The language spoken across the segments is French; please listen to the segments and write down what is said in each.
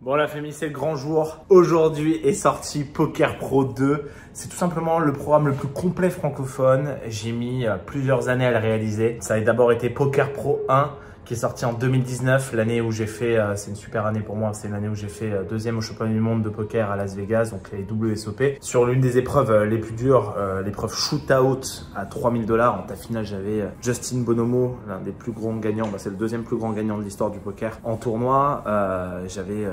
Bon la famille, c'est le grand jour. Aujourd'hui est sorti Poker Pro 2. C'est tout simplement le programme le plus complet francophone. J'ai mis plusieurs années à le réaliser. Ça a d'abord été Poker Pro 1 qui est sorti en 2019, l'année où j'ai fait, c'est une super année pour moi, c'est l'année où j'ai fait deuxième au championnat du monde de poker à Las Vegas, donc les WSOP. Sur l'une des épreuves les plus dures, l'épreuve shootout à 3000 $. En ta finale, j'avais Justin Bonomo, l'un des plus grands gagnants, c'est le deuxième plus grand gagnant de l'histoire du poker en tournoi. J'avais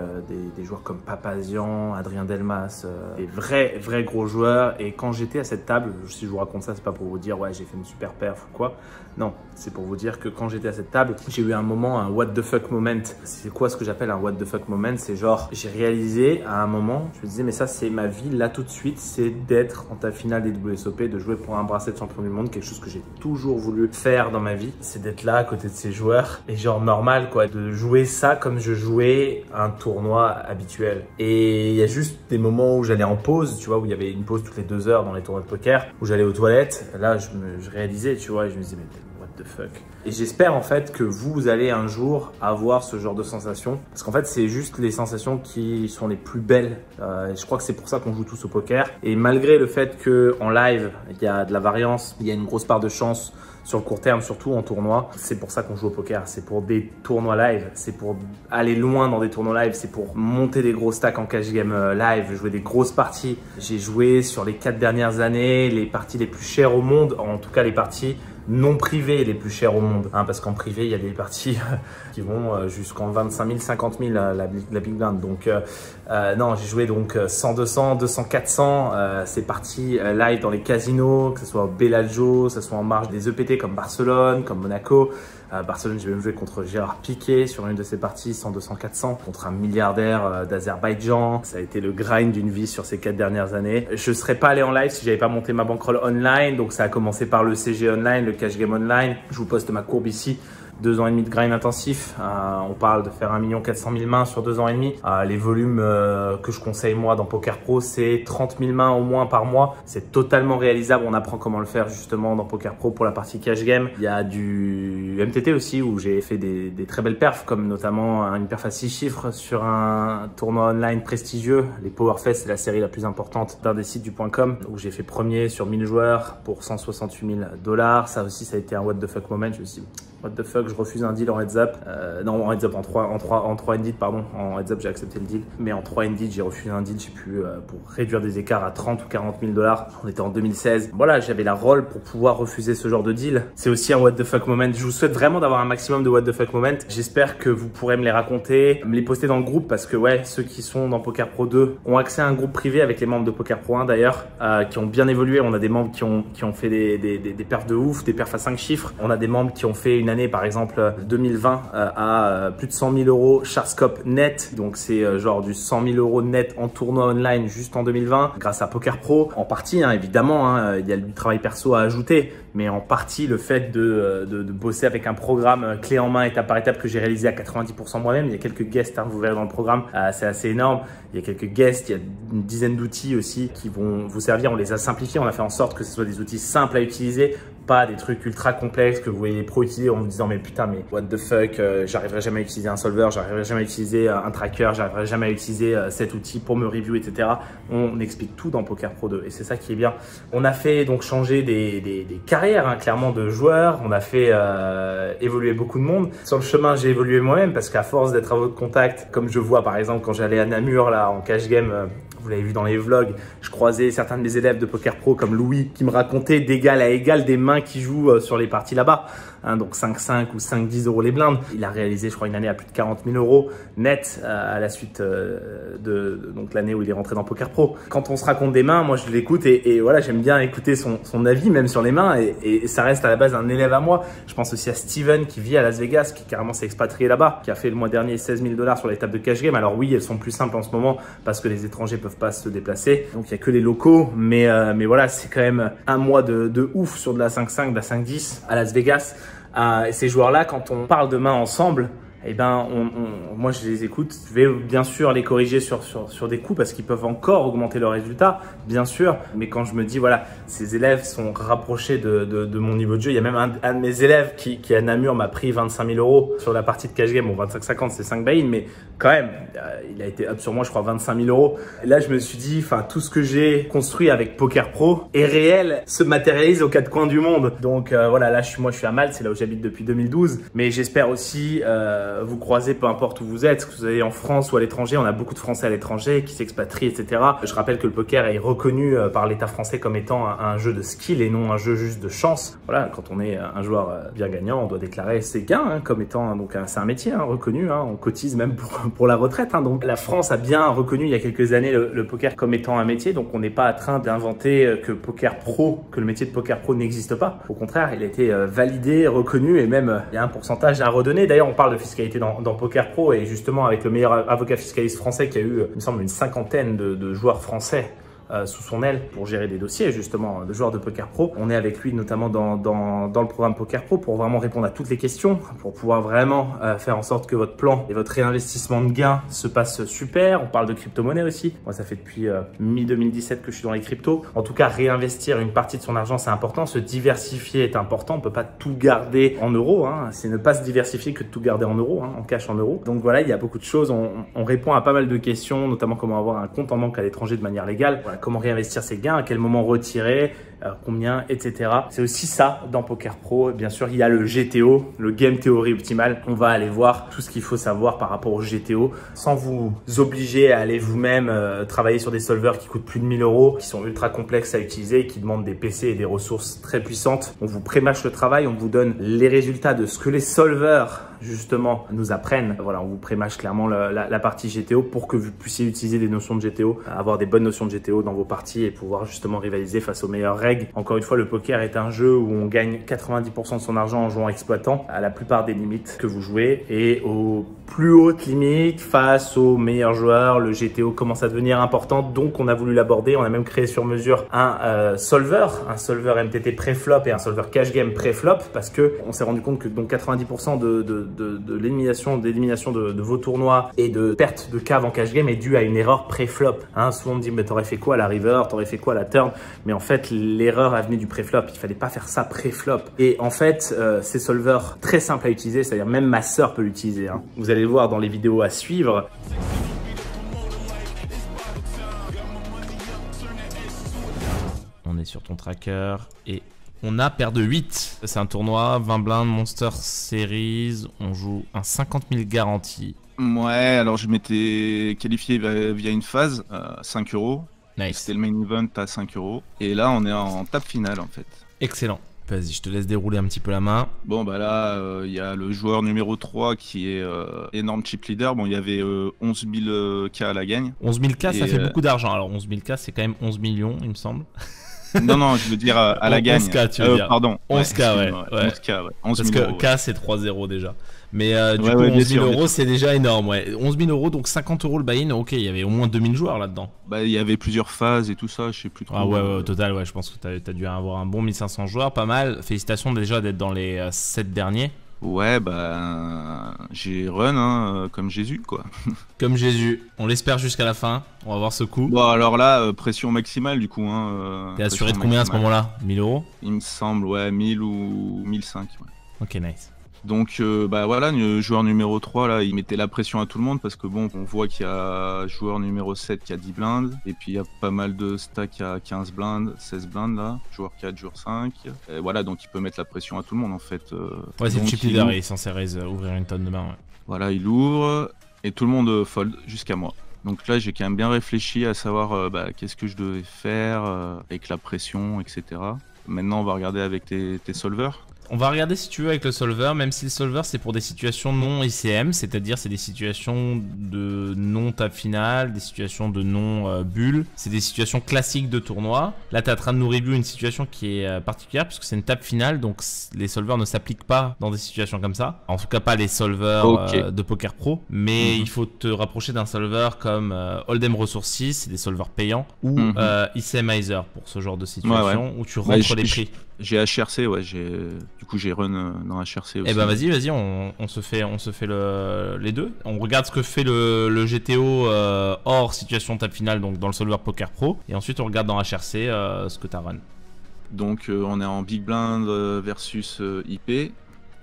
des joueurs comme Papazian, Adrien Delmas, des vrais gros joueurs. Et quand j'étais à cette table, si je vous raconte ça, c'est pas pour vous dire ouais j'ai fait une super perf ou quoi. Non, c'est pour vous dire que quand j'étais à cette table, j'ai eu un moment, un what the fuck moment. C'est quoi ce que j'appelle un what the fuck moment? C'est genre, j'ai réalisé à un moment, je me disais, mais ça, c'est ma vie là tout de suite, c'est d'être en ta finale des WSOP, de jouer pour un bracelet de champion du monde, quelque chose que j'ai toujours voulu faire dans ma vie. C'est d'être là à côté de ces joueurs et genre normal quoi, de jouer ça comme je jouais un tournoi habituel. Et il y a juste des moments où j'allais en pause, tu vois, où il y avait une pause toutes les 2 heures dans les tournois de poker, où j'allais aux toilettes. Là, je réalisais, tu vois, et je me disais, mais what the fuck. Et j'espère en fait que vous allez un jour avoir ce genre de sensations. Parce qu'en fait, c'est juste les sensations qui sont les plus belles. Je crois que c'est pour ça qu'on joue tous au poker. Et malgré le fait qu'en live, il y a de la variance, il y a une grosse part de chance sur le court terme, surtout en tournoi. C'est pour ça qu'on joue au poker. C'est pour des tournois live. C'est pour aller loin dans des tournois live. C'est pour monter des gros stacks en cash game live, jouer des grosses parties. J'ai joué sur les 4 dernières années les parties les plus chères au monde. En tout cas, les parties non privées les plus chères au monde, parce qu'en privé il y a des parties qui vont jusqu'en 25 000, 50 000 la big blind. Donc non, j'ai joué donc 100, 200, 200, 400 ces parties live dans les casinos, que ce soit au Bellagio, que ce soit en marge des EPT comme Barcelone, comme Monaco. Barcelone, j'ai même joué contre Gérard Piquet sur une de ces parties, 100, 200, 400, contre un milliardaire d'Azerbaïdjan. Ça a été le grind d'une vie sur ces 4 dernières années. Je serais pas allé en live si j'avais pas monté ma bankroll online. Donc ça a commencé par le CG online, le cash game online. Je vous poste ma courbe ici. 2 ans et demi de grind intensif. On parle de faire 1 400 000 mains sur 2 ans et demi. Les volumes que je conseille moi dans Poker Pro, c'est 30 000 mains au moins par mois. C'est totalement réalisable. On apprend comment le faire justement dans Poker Pro pour la partie cash game. Il y a du MTT aussi où j'ai fait des très belles perfs, comme notamment une perf à 6 chiffres sur un tournoi online prestigieux. Les Powerfest, c'est la série la plus importante d'un des sites du .com, où j'ai fait premier sur 1000 joueurs pour 168 000 $. Ça aussi, ça a été un what the fuck moment. Je me suis dit, what the fuck, je refuse un deal en heads up. Non, en heads up, en 3 indeed, pardon. En heads up, j'ai accepté le deal. Mais en 3 indeed, j'ai refusé un deal, j'ai pu, pour réduire des écarts à 30 ou 40 000 $. On était en 2016. Voilà, j'avais la rôle pour pouvoir refuser ce genre de deal. C'est aussi un what the fuck moment. Je vous souhaite vraiment d'avoir un maximum de what the fuck moment. J'espère que vous pourrez me les raconter, me les poster dans le groupe, parce que ouais, ceux qui sont dans Poker Pro 2 ont accès à un groupe privé avec les membres de Poker Pro 1 d'ailleurs, qui ont bien évolué. On a des membres qui ont fait des perfs de ouf, des perfs à 5 chiffres. On a des membres qui ont fait une année, par exemple 2020, à plus de 100 000 € Sharkscope net. Donc c'est genre du 100 000 € net en tournoi online juste en 2020 grâce à Poker Pro. En partie, évidemment, il y a du travail perso à ajouter, mais en partie le fait de bosser avec un programme clé en main étape par étape que j'ai réalisé à 90% moi-même. Il y a quelques guests, vous verrez dans le programme, c'est assez énorme. Il y a quelques guests, il y a une dizaine d'outils aussi qui vont vous servir. On les a simplifiés, on a fait en sorte que ce soit des outils simples à utiliser, pas des trucs ultra complexes que vous voyez les pros utiliser en vous disant mais putain mais what the fuck, j'arriverai jamais à utiliser un solver, j'arriverai jamais à utiliser un tracker, j'arriverai jamais à utiliser cet outil pour me review, etc. On explique tout dans Poker Pro 2 et c'est ça qui est bien. On a fait donc changer des carrières clairement de joueurs, on a fait évoluer beaucoup de monde. Sur le chemin j'ai évolué moi-même parce qu'à force d'être à votre contact, comme je vois par exemple quand j'allais à Namur là en cash game, vous l'avez vu dans les vlogs, je croisais certains de mes élèves de Poker Pro comme Louis qui me racontaient d'égal à égal des mains qui jouent sur les parties là-bas. Donc 5-5 ou 5-10 € les blindes. Il a réalisé je crois une année à plus de 40 000 € net à la suite donc l'année où il est rentré dans Poker Pro. Quand on se raconte des mains, moi je l'écoute et voilà, j'aime bien écouter son avis même sur les mains et ça reste à la base un élève à moi. Je pense aussi à Steven qui vit à Las Vegas, qui carrément s'est expatrié là-bas, qui a fait le mois dernier 16 000 $ sur les tables de cash game. Alors oui, elles sont plus simples en ce moment parce que les étrangers peuvent pas se déplacer, donc il y a que les locaux, mais voilà, c'est quand même un mois de ouf sur de la 5-5, de la 5-10 à Las Vegas. Et ces joueurs-là, quand on parle de main ensemble, eh ben, moi je les écoute. Je vais bien sûr les corriger sur des coups parce qu'ils peuvent encore augmenter leurs résultats, bien sûr. Mais quand je me dis, voilà, ces élèves sont rapprochés de mon niveau de jeu. Il y a même un de mes élèves qui à Namur m'a pris 25 000 € sur la partie de cash game. Bon, 25-50, c'est 5 buy-in, mais quand même, il a été up sur moi, je crois, 25 000 €. Et là, je me suis dit, enfin, tout ce que j'ai construit avec Poker Pro est réel, se matérialise aux quatre coins du monde. Donc voilà, là, moi, je suis à Malte, c'est là où j'habite depuis 2012. Mais j'espère aussi vous croiser, peu importe où vous êtes, que vous allez en France ou à l'étranger. On a beaucoup de Français à l'étranger qui s'expatrient, etc. Je rappelle que le poker est reconnu par l'État français comme étant un jeu de skill et non un jeu juste de chance. Voilà, quand on est un joueur bien gagnant, on doit déclarer ses gains comme étant, donc c'est un métier reconnu. On cotise même pour la retraite. Donc la France a bien reconnu il y a quelques années le poker comme étant un métier. Donc on n'est pas en train d'inventer que le métier de poker pro n'existe pas. Au contraire, il a été validé, reconnu et même il y a un pourcentage à redonner. D'ailleurs, on parle de fiscalité dans Poker Pro et justement avec le meilleur avocat fiscaliste français qui a eu, il me semble, une cinquantaine de joueurs français sous son aile pour gérer des dossiers justement de joueurs de Poker Pro. On est avec lui notamment dans le programme Poker Pro pour vraiment répondre à toutes les questions, pour pouvoir vraiment faire en sorte que votre plan et votre réinvestissement de gains se passe super. On parle de crypto-monnaie aussi. Moi, ça fait depuis mi-2017 que je suis dans les cryptos. En tout cas, réinvestir une partie de son argent, c'est important. Se diversifier est important. On peut pas tout garder en euros. C'est ne pas se diversifier que de tout garder en euros, en cash en euros. Donc voilà, il y a beaucoup de choses. On répond à pas mal de questions, notamment comment avoir un compte en banque à l'étranger de manière légale. Voilà, comment réinvestir ses gains, à quel moment retirer, combien, etc. C'est aussi ça dans Poker Pro. Bien sûr, il y a le GTO, le Game Theory Optimal. On va aller voir tout ce qu'il faut savoir par rapport au GTO sans vous obliger à aller vous-même travailler sur des solvers qui coûtent plus de 1000 €, qui sont ultra complexes à utiliser, qui demandent des PC et des ressources très puissantes. On vous prémâche le travail, on vous donne les résultats de ce que les solvers justement nous apprennent. Voilà, on vous prémâche clairement la partie GTO pour que vous puissiez utiliser des notions de GTO, avoir des bonnes notions de GTO dans vos parties et pouvoir justement rivaliser face aux meilleures règles. Encore une fois, le poker est un jeu où on gagne 90% de son argent en jouant exploitant à la plupart des limites que vous jouez et aux plus hautes limites face aux meilleurs joueurs, le GTO commence à devenir important, donc on a voulu l'aborder. On a même créé sur mesure un solver MTT pré-flop et un solver cash game pré-flop parce que on s'est rendu compte que donc 90% de l'élimination de vos tournois et de perte de cave en cash game est due à une erreur pré-flop. Souvent on me dit mais t'aurais fait quoi à la river, t'aurais fait quoi à la turn, mais en fait l'erreur a venu du pré-flop, il fallait pas faire ça pré-flop. Et en fait ces solvers très simples à utiliser, c'est-à-dire même ma sœur peut l'utiliser. Vous allez le voir dans les vidéos à suivre. On est sur ton tracker et on a paire de 8. C'est un tournoi, 20 blindes, Monster Series. On joue un 50 000 garantie. Ouais, alors je m'étais qualifié via une phase à 5 €. Nice. C'était le main event à 5 €. Et là, on est en table finale en fait. Excellent. Vas-y, je te laisse dérouler un petit peu la main. Bon, bah là, il y a le joueur numéro 3 qui est énorme chip leader. Bon, il y avait 11 000 K à la gagne. 11 000 K, ça fait beaucoup d'argent. Alors, 11 000 K, c'est quand même 11 millions, il me semble. Non, je veux dire à la gagne. 11K, tu veux dire. Pardon. 11K, ouais. 11K, ouais. 11 000 Parce que €. K, c'est 3 0 déjà. Mais du coup, 11 000 €, c'est déjà énorme. Ouais. 11 000 €, donc 50 € le buy-in. Ok, il y avait au moins 2000 joueurs là-dedans. Bah, il y avait plusieurs phases et tout ça, je sais plus trop. Ah ouais, au total, ouais, je pense que t'as dû avoir un bon 1500 joueurs, pas mal. Félicitations déjà d'être dans les 7 derniers. Ouais, bah, j'ai run comme Jésus, quoi. Comme Jésus. On l'espère jusqu'à la fin. On va voir ce coup. Bon, alors là, pression maximale, du coup. T'es assuré de combien à ce moment-là? 1000 €? Il me semble, ouais, 1000 ou 1005. Ouais. Ok, nice. Donc, bah voilà, le joueur numéro 3, là, il mettait la pression à tout le monde parce que bon, on voit qu'il y a joueur numéro 7 qui a 10 blindes. Et puis, il y a pas mal de stacks à 15 blindes, 16 blindes, là. Joueur 4, joueur 5. Et voilà, donc il peut mettre la pression à tout le monde, en fait. Ouais, c'est le chip leader, il est censé ouvrir une tonne de main, ouais. Voilà, il ouvre et tout le monde fold jusqu'à moi. Donc là, j'ai quand même bien réfléchi à savoir qu'est-ce que je devais faire avec la pression, etc. Maintenant, on va regarder avec tes solvers. On va regarder si tu veux avec le solver, même si le solver c'est pour des situations non ICM, c'est-à-dire c'est des situations de non table finale, des situations de non bulle, c'est des situations classiques de tournoi. Là tu es en train de nous review une situation qui est particulière puisque c'est une table finale, donc les solvers ne s'appliquent pas dans des situations comme ça. En tout cas pas les solvers de Poker Pro, mais il faut te rapprocher d'un solver comme Hold'em Resources, c'est des solvers payants, ou ICMizer pour ce genre de situation où tu rentres les prix. J'ai HRC, ouais, du coup j'ai run dans HRC aussi. Eh ben vas-y, on se fait les deux. On regarde ce que fait le GTO hors situation table finale, donc dans le solver Poker Pro, et ensuite on regarde dans HRC ce que t'as run. Donc on est en big blind versus IP.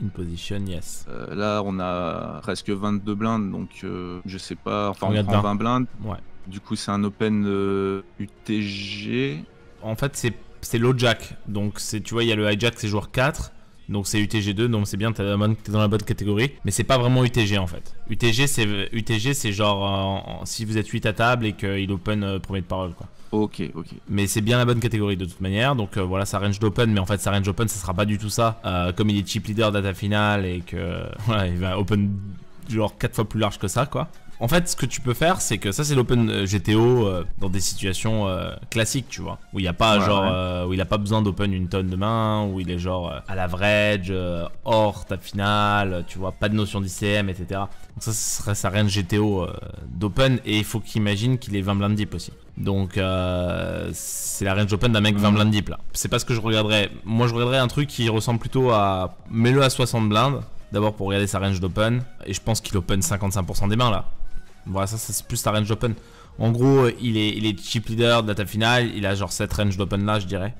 In position, yes. Là on a presque 22 blindes, donc je sais pas, enfin on Regarde prend bien. 20 blindes. Ouais. Du coup c'est un open UTG. En fait c'est low jack, donc tu vois il y a le hijack c'est joueur 4, donc c'est UTG2, donc c'est bien, t'es dans la bonne catégorie, mais c'est pas vraiment UTG en fait. UTG c'est genre si vous êtes 8 à table et qu'il open premier de parole quoi. Ok. Mais c'est bien la bonne catégorie de toute manière, donc voilà sa range d'open, mais en fait sa range open ça sera pas du tout ça, comme il est chip leader data finale et que voilà, il va open genre 4 fois plus large que ça quoi. En fait, ce que tu peux faire, c'est que ça, c'est l'open GTO dans des situations classiques, tu vois, où il n'y a pas où il a pas besoin d'open une tonne de main, où il est genre à l'average, hors table finale, tu vois, pas de notion d'ICM, etc. Donc ça, ce serait sa range GTO d'open, et il faut qu'il imagine qu'il est 20 blindes deep aussi. Donc c'est la range open d'un mec 20 blindes deep là. C'est pas ce que je regarderais. Moi, je regarderais un truc qui ressemble plutôt à mets-le à 60 blindes. D'abord pour regarder sa range d'open, et je pense qu'il open 55% des mains là. Voilà, ça c'est plus sa range d'open. En gros, il est chip leader de la table finale, il a genre cette range d'open là, je dirais.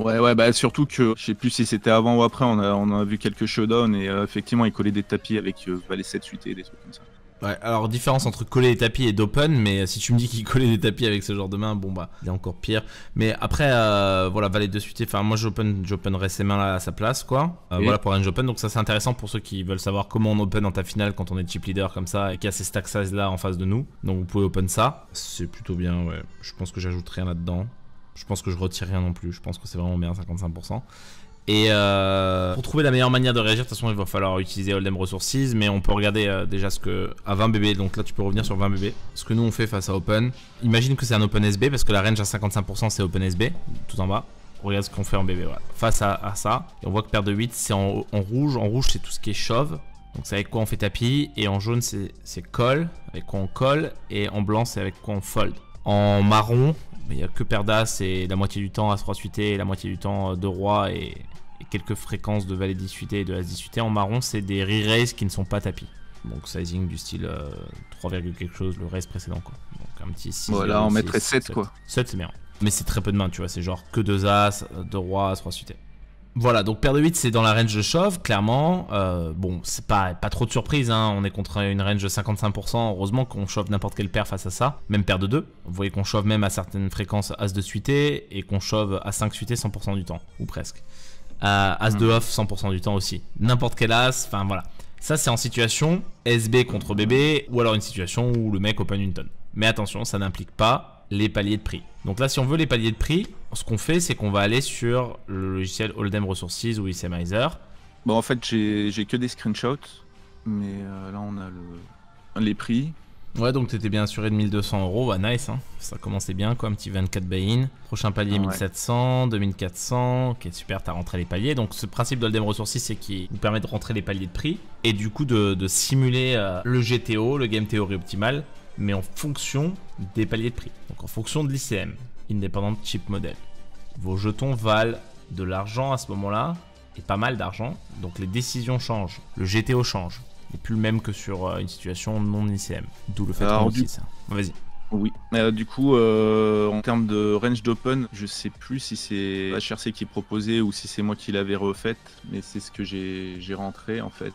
Ouais, bah surtout que je sais plus si c'était avant ou après, on a vu quelques showdowns et effectivement il collait des tapis avec valet 7 suité et des trucs comme ça. Ouais, alors différence entre coller des tapis et d'open, mais si tu me dis qu'il collait des tapis avec ce genre de main, bon bah, il est encore pire. Mais après, voilà, valet de suite, enfin moi j'openerai ces mains là à sa place, quoi. Voilà pour range open, donc ça c'est intéressant pour ceux qui veulent savoir comment on open en ta finale quand on est chip leader comme ça et qu'il y a ces stack size là en face de nous. Donc vous pouvez open ça, c'est plutôt bien, ouais. Je pense que j'ajoute rien là-dedans. Je pense que je retire rien non plus, je pense que c'est vraiment bien 55%. Et pour trouver la meilleure manière de réagir, de toute façon il va falloir utiliser Hold'em Resources, mais on peut regarder déjà ce que à 20 BB, donc là tu peux revenir sur 20 BB. Ce que nous on fait face à Open, imagine que c'est un Open SB parce que la range à 55% c'est Open SB, tout en bas. On regarde ce qu'on fait en BB, voilà. Face à ça, et on voit que paire de 8 c'est en rouge c'est tout ce qui est shove, donc c'est avec quoi on fait tapis, et en jaune c'est call, avec quoi on colle, et en blanc c'est avec quoi on fold. En marron, il n'y a que paire d'as et la moitié du temps as-3 suité et la moitié du temps de roi et quelques fréquences de valet 10 suité et de as 10 suité. En marron, c'est des re-raise qui ne sont pas tapis. Donc sizing du style 3, quelque chose, le raise précédent quoi. Donc un petit 6. Voilà, on mettrait 7 quoi. 7 c'est bien. Mais c'est très peu de mains, tu vois, c'est genre que 2 as, 2 rois, as 3 suité. Voilà, donc paire de 8 c'est dans la range de shove, clairement. Bon, c'est pas trop de surprise, hein. On est contre une range de 55%. Heureusement qu'on shove n'importe quelle paire face à ça. Même paire de 2. Vous voyez qu'on shove même à certaines fréquences as de suité et qu'on shove à 5 suité 100% du temps, ou presque. As de off 100% du temps aussi. N'importe quel as, enfin voilà. Ça c'est en situation SB contre BB ou alors une situation où le mec open une tonne. Mais attention, ça n'implique pas les paliers de prix. Donc là, si on veut les paliers de prix, ce qu'on fait, c'est qu'on va aller sur le logiciel Hold'em Resources ou ICMizer. Bon, en fait, j'ai que des screenshots, mais là, on a les prix. Ouais, donc t'étais bien assuré de 1200 €, bah nice, hein. Ça commençait bien quoi, un petit 24 buy-in. Prochain palier 1700, 2400, ok super, t'as rentré les paliers. Donc ce principe d'Hold'em Resources, c'est qui nous permet de rentrer les paliers de prix et du coup de simuler le GTO, le Game Theory Optimal, mais en fonction des paliers de prix. Donc en fonction de l'ICM, Independent Chip Model. Vos jetons valent de l'argent à ce moment-là, et pas mal d'argent, donc les décisions changent, le GTO change. Il n'est plus le même que sur une situation non ICM. D'où le fait qu'on utilise ça. Vas-y. Oui. Du coup, en termes de range d'open, je sais plus si c'est HRC qui proposait ou si c'est moi qui l'avais refait, mais c'est ce que j'ai rentré en fait.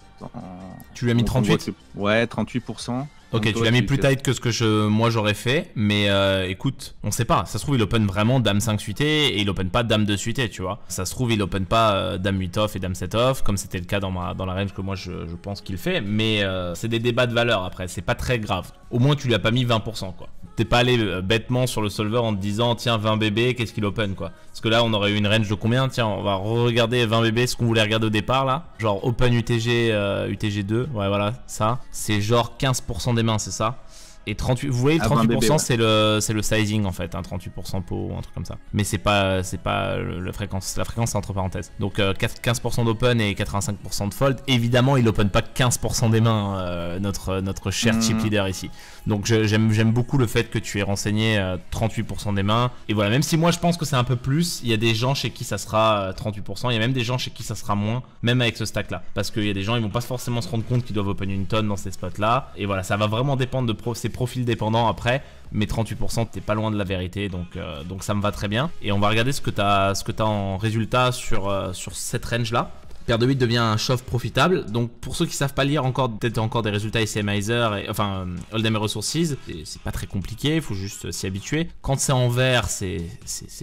Tu lui as mis 38 ? Ouais, 38%. Ok, tu l'as mis plus tight que ce que moi j'aurais fait, mais écoute, on sait pas. Ça se trouve, il open vraiment dame 5 suité et il open pas dame 2 suité, tu vois. Ça se trouve, il open pas dame 8 off et dame 7 off, comme c'était le cas dans la range que moi je pense qu'il fait, mais c'est des débats de valeur après, c'est pas très grave. Au moins, tu lui as pas mis 20%, quoi. T'es pas allé bêtement sur le solver en te disant, tiens, 20 BB, qu'est-ce qu'il open, quoi. Parce que là, on aurait eu une range de combien? Tiens, on va regarder 20 BB, ce qu'on voulait regarder au départ, là. Genre open UTG, UTG2, ouais, voilà, ça. C'est genre 15% des mains, c'est ça. Et 38, vous voyez, le Ah, 20 38%, BB, ouais. c'est le sizing en fait, hein, 38% pot, un truc comme ça. Mais c'est pas la fréquence c'est entre parenthèses. Donc 15% d'open et 85% de fold. Évidemment, il open pas 15% des mains, notre cher chip leader ici. Donc j'aime beaucoup le fait que tu aies renseigné 38% des mains. Et voilà, même si moi je pense que c'est un peu plus, il y a des gens chez qui ça sera 38%, il y a même des gens chez qui ça sera moins, même avec ce stack là. Parce qu'il y a des gens, ils vont pas forcément se rendre compte qu'ils doivent open une tonne dans ces spots là. Et voilà, ça va vraiment dépendre de ces profils dépendants après. Mais 38%, t'es pas loin de la vérité, donc ça me va très bien. Et on va regarder ce que t'as en résultat sur cette range là. Paire de 8 devient un shove profitable. Donc pour ceux qui savent pas lire encore peut-être encore des résultats ICMizer, enfin Hold'em et Resources, c'est pas très compliqué, il faut juste s'y habituer. Quand c'est en vert, c'est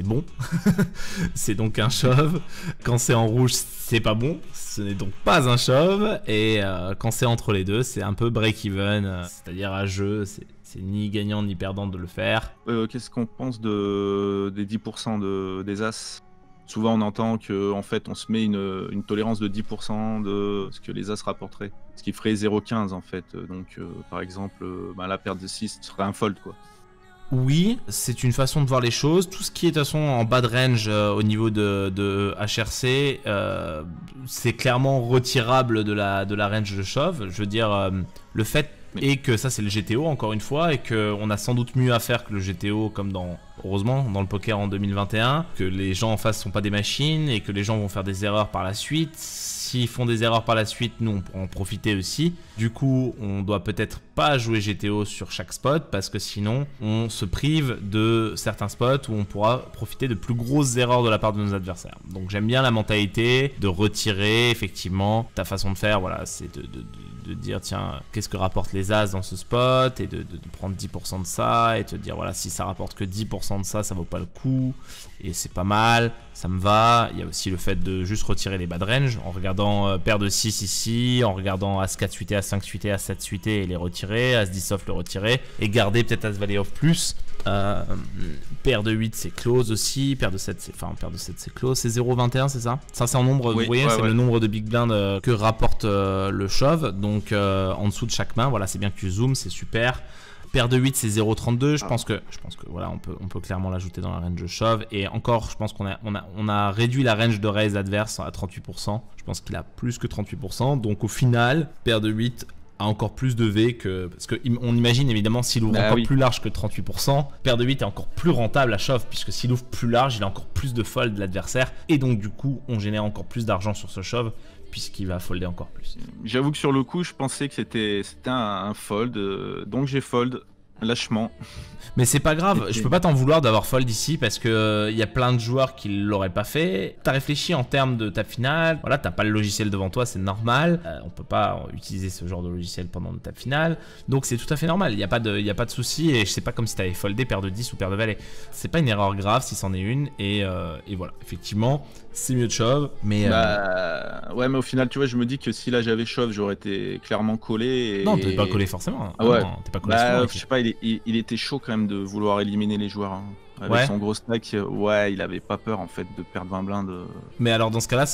bon. C'est donc un shove. Quand c'est en rouge, c'est pas bon. Ce n'est donc pas un shove. Et quand c'est entre les deux, c'est un peu break-even, c'est-à-dire à jeu, c'est ni gagnant ni perdant de le faire. Qu'est-ce qu'on pense des 10% des As? Souvent, on entend qu'en fait, on se met une tolérance de 10% de ce que les As rapporteraient. Ce qui ferait 0,15 en fait. Donc, par exemple, la paire de 6 serait un fold, quoi. Oui, c'est une façon de voir les choses. Tout ce qui est de toute façon en bas de range au niveau de HRC, c'est clairement retirable de la range de shove. Je veux dire, le fait est que ça c'est le GTO encore une fois, et qu'on a sans doute mieux à faire que le GTO comme heureusement dans le poker en 2021, que les gens en face sont pas des machines et que les gens vont faire des erreurs par la suite. S'ils font des erreurs par la suite, nous on pourra en profiter aussi. Du coup, on doit peut-être pas jouer GTO sur chaque spot parce que sinon on se prive de certains spots où on pourra profiter de plus grosses erreurs de la part de nos adversaires. Donc j'aime bien la mentalité de retirer effectivement ta façon de faire. Voilà, c'est de dire tiens, qu'est-ce que rapportent les As dans ce spot, et de prendre 10% de ça et te dire voilà, si ça rapporte que 10% de ça, ça vaut pas le coup et c'est pas mal, ça me va. Il y a aussi le fait de juste retirer les bad range en regardant paire de 6 ici, en regardant As 4 suité, As 5 suité, As 7 suité et les retirer, As 10 off le retirer et garder peut-être As valet off plus. Paire de 8 c'est close aussi, paire de 7 c'est close, c'est 0,21 c'est ça? Ça c'est en nombre, Oui, vous voyez, ouais, c'est ouais. le nombre de big blind que rapporte le shove, donc en dessous de chaque main. Voilà, c'est bien que tu zoomes, c'est super. Paire de 8 c'est 0,32, je pense que voilà, on peut clairement l'ajouter dans la range de shove. Et encore, je pense qu'on a réduit la range de raise adverse à 38%. Je pense qu'il a plus que 38%. Donc au final, paire de 8 a encore plus de V que... Parce qu'on imagine évidemment s'il ouvre encore plus large que 38%, paire de 8 est encore plus rentable à shove, puisque s'il ouvre plus large, il a encore plus de fold de l'adversaire. Et donc du coup, on génère encore plus d'argent sur ce shove, puisqu'il va folder encore plus. J'avoue que sur le coup, je pensais que c'était un fold, donc j'ai fold lâchement. Mais c'est pas grave, je peux pas t'en vouloir d'avoir fold ici parce que y a plein de joueurs qui l'auraient pas fait. T'as réfléchi en termes de table finale, voilà, t'as pas le logiciel devant toi, c'est normal. On peut pas utiliser ce genre de logiciel pendant une table finale, donc c'est tout à fait normal. Y a pas de souci, et je sais pas comme si t'avais foldé paire de 10 ou paire de valet. C'est pas une erreur grave si c'en est une, et voilà, effectivement, c'est mieux de shove, mais ouais, mais au final, tu vois, je me dis que si là j'avais shove, j'aurais été clairement collé. Et... Non, t'es pas collé forcément. Ah ouais. Non, t'es pas collé souvent, je sais pas, il était chaud quand même de vouloir éliminer les joueurs. Hein. Avec Ouais. son gros stack, ouais, il avait pas peur en fait de perdre 20 blindes. Mais alors dans ce cas-là,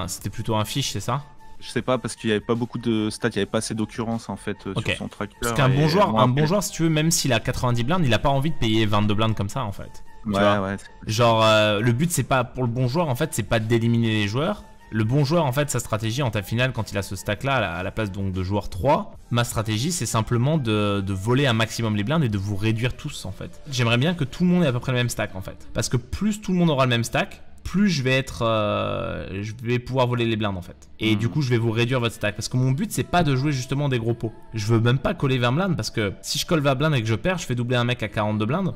c'était plutôt un fiche, c'est ça? Je sais pas, parce qu'il y avait pas beaucoup de stats, il y avait pas assez d'occurrence en fait Ok. sur son tracker. Parce qu'un bon joueur, si tu veux, même s'il a 90 blindes, il a pas envie de payer 22 blindes comme ça en fait. Tu vois, Ouais. genre, le but c'est pas pour le bon joueur en fait, c'est pas d'éliminer les joueurs. Le bon joueur en fait, sa stratégie en table finale quand il a ce stack là à la place donc de joueur 3, ma stratégie c'est simplement de voler un maximum les blindes et de vous réduire tous en fait. J'aimerais bien que tout le monde ait à peu près le même stack en fait. Parce que plus tout le monde aura le même stack, plus je vais pouvoir voler les blindes en fait. Et du coup je vais vous réduire votre stack. Parce que mon but c'est pas de jouer justement des gros pots. Je veux même pas coller 20 blindes parce que si je colle 20 blindes et que je perds, je fais doubler un mec à 42 blindes.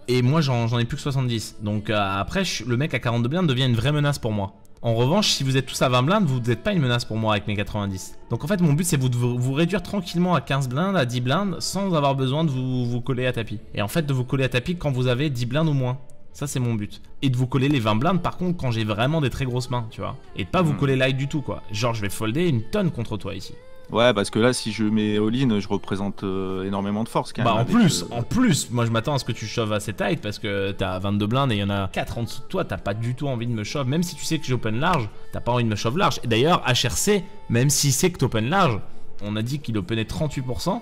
Et moi j'en ai plus que 70. Donc après le mec à 42 blindes devient une vraie menace pour moi. En revanche, si vous êtes tous à 20 blindes, vous n'êtes pas une menace pour moi avec mes 90. Donc en fait, mon but c'est de vous réduire tranquillement à 15 blindes, à 10 blindes, sans avoir besoin de vous coller à tapis. Et en fait, de vous coller à tapis quand vous avez 10 blindes ou moins. Ça, c'est mon but. Et de vous coller les 20 blindes, par contre, quand j'ai vraiment des très grosses mains, tu vois. Et de pas vous coller light du tout, quoi. Genre, je vais folder une tonne contre toi ici. Ouais, parce que là, si je mets all-in, je représente énormément de force quand même. Bah avec, en plus, moi je m'attends à ce que tu shoves assez tight parce que t'as 22 blindes et il y en a 4 en dessous de toi, t'as pas du tout envie de me shove, même si tu sais que j'open large, t'as pas envie de me shove large. Et d'ailleurs, HRC, même s'il sait que t'open large, on a dit qu'il openait 38%,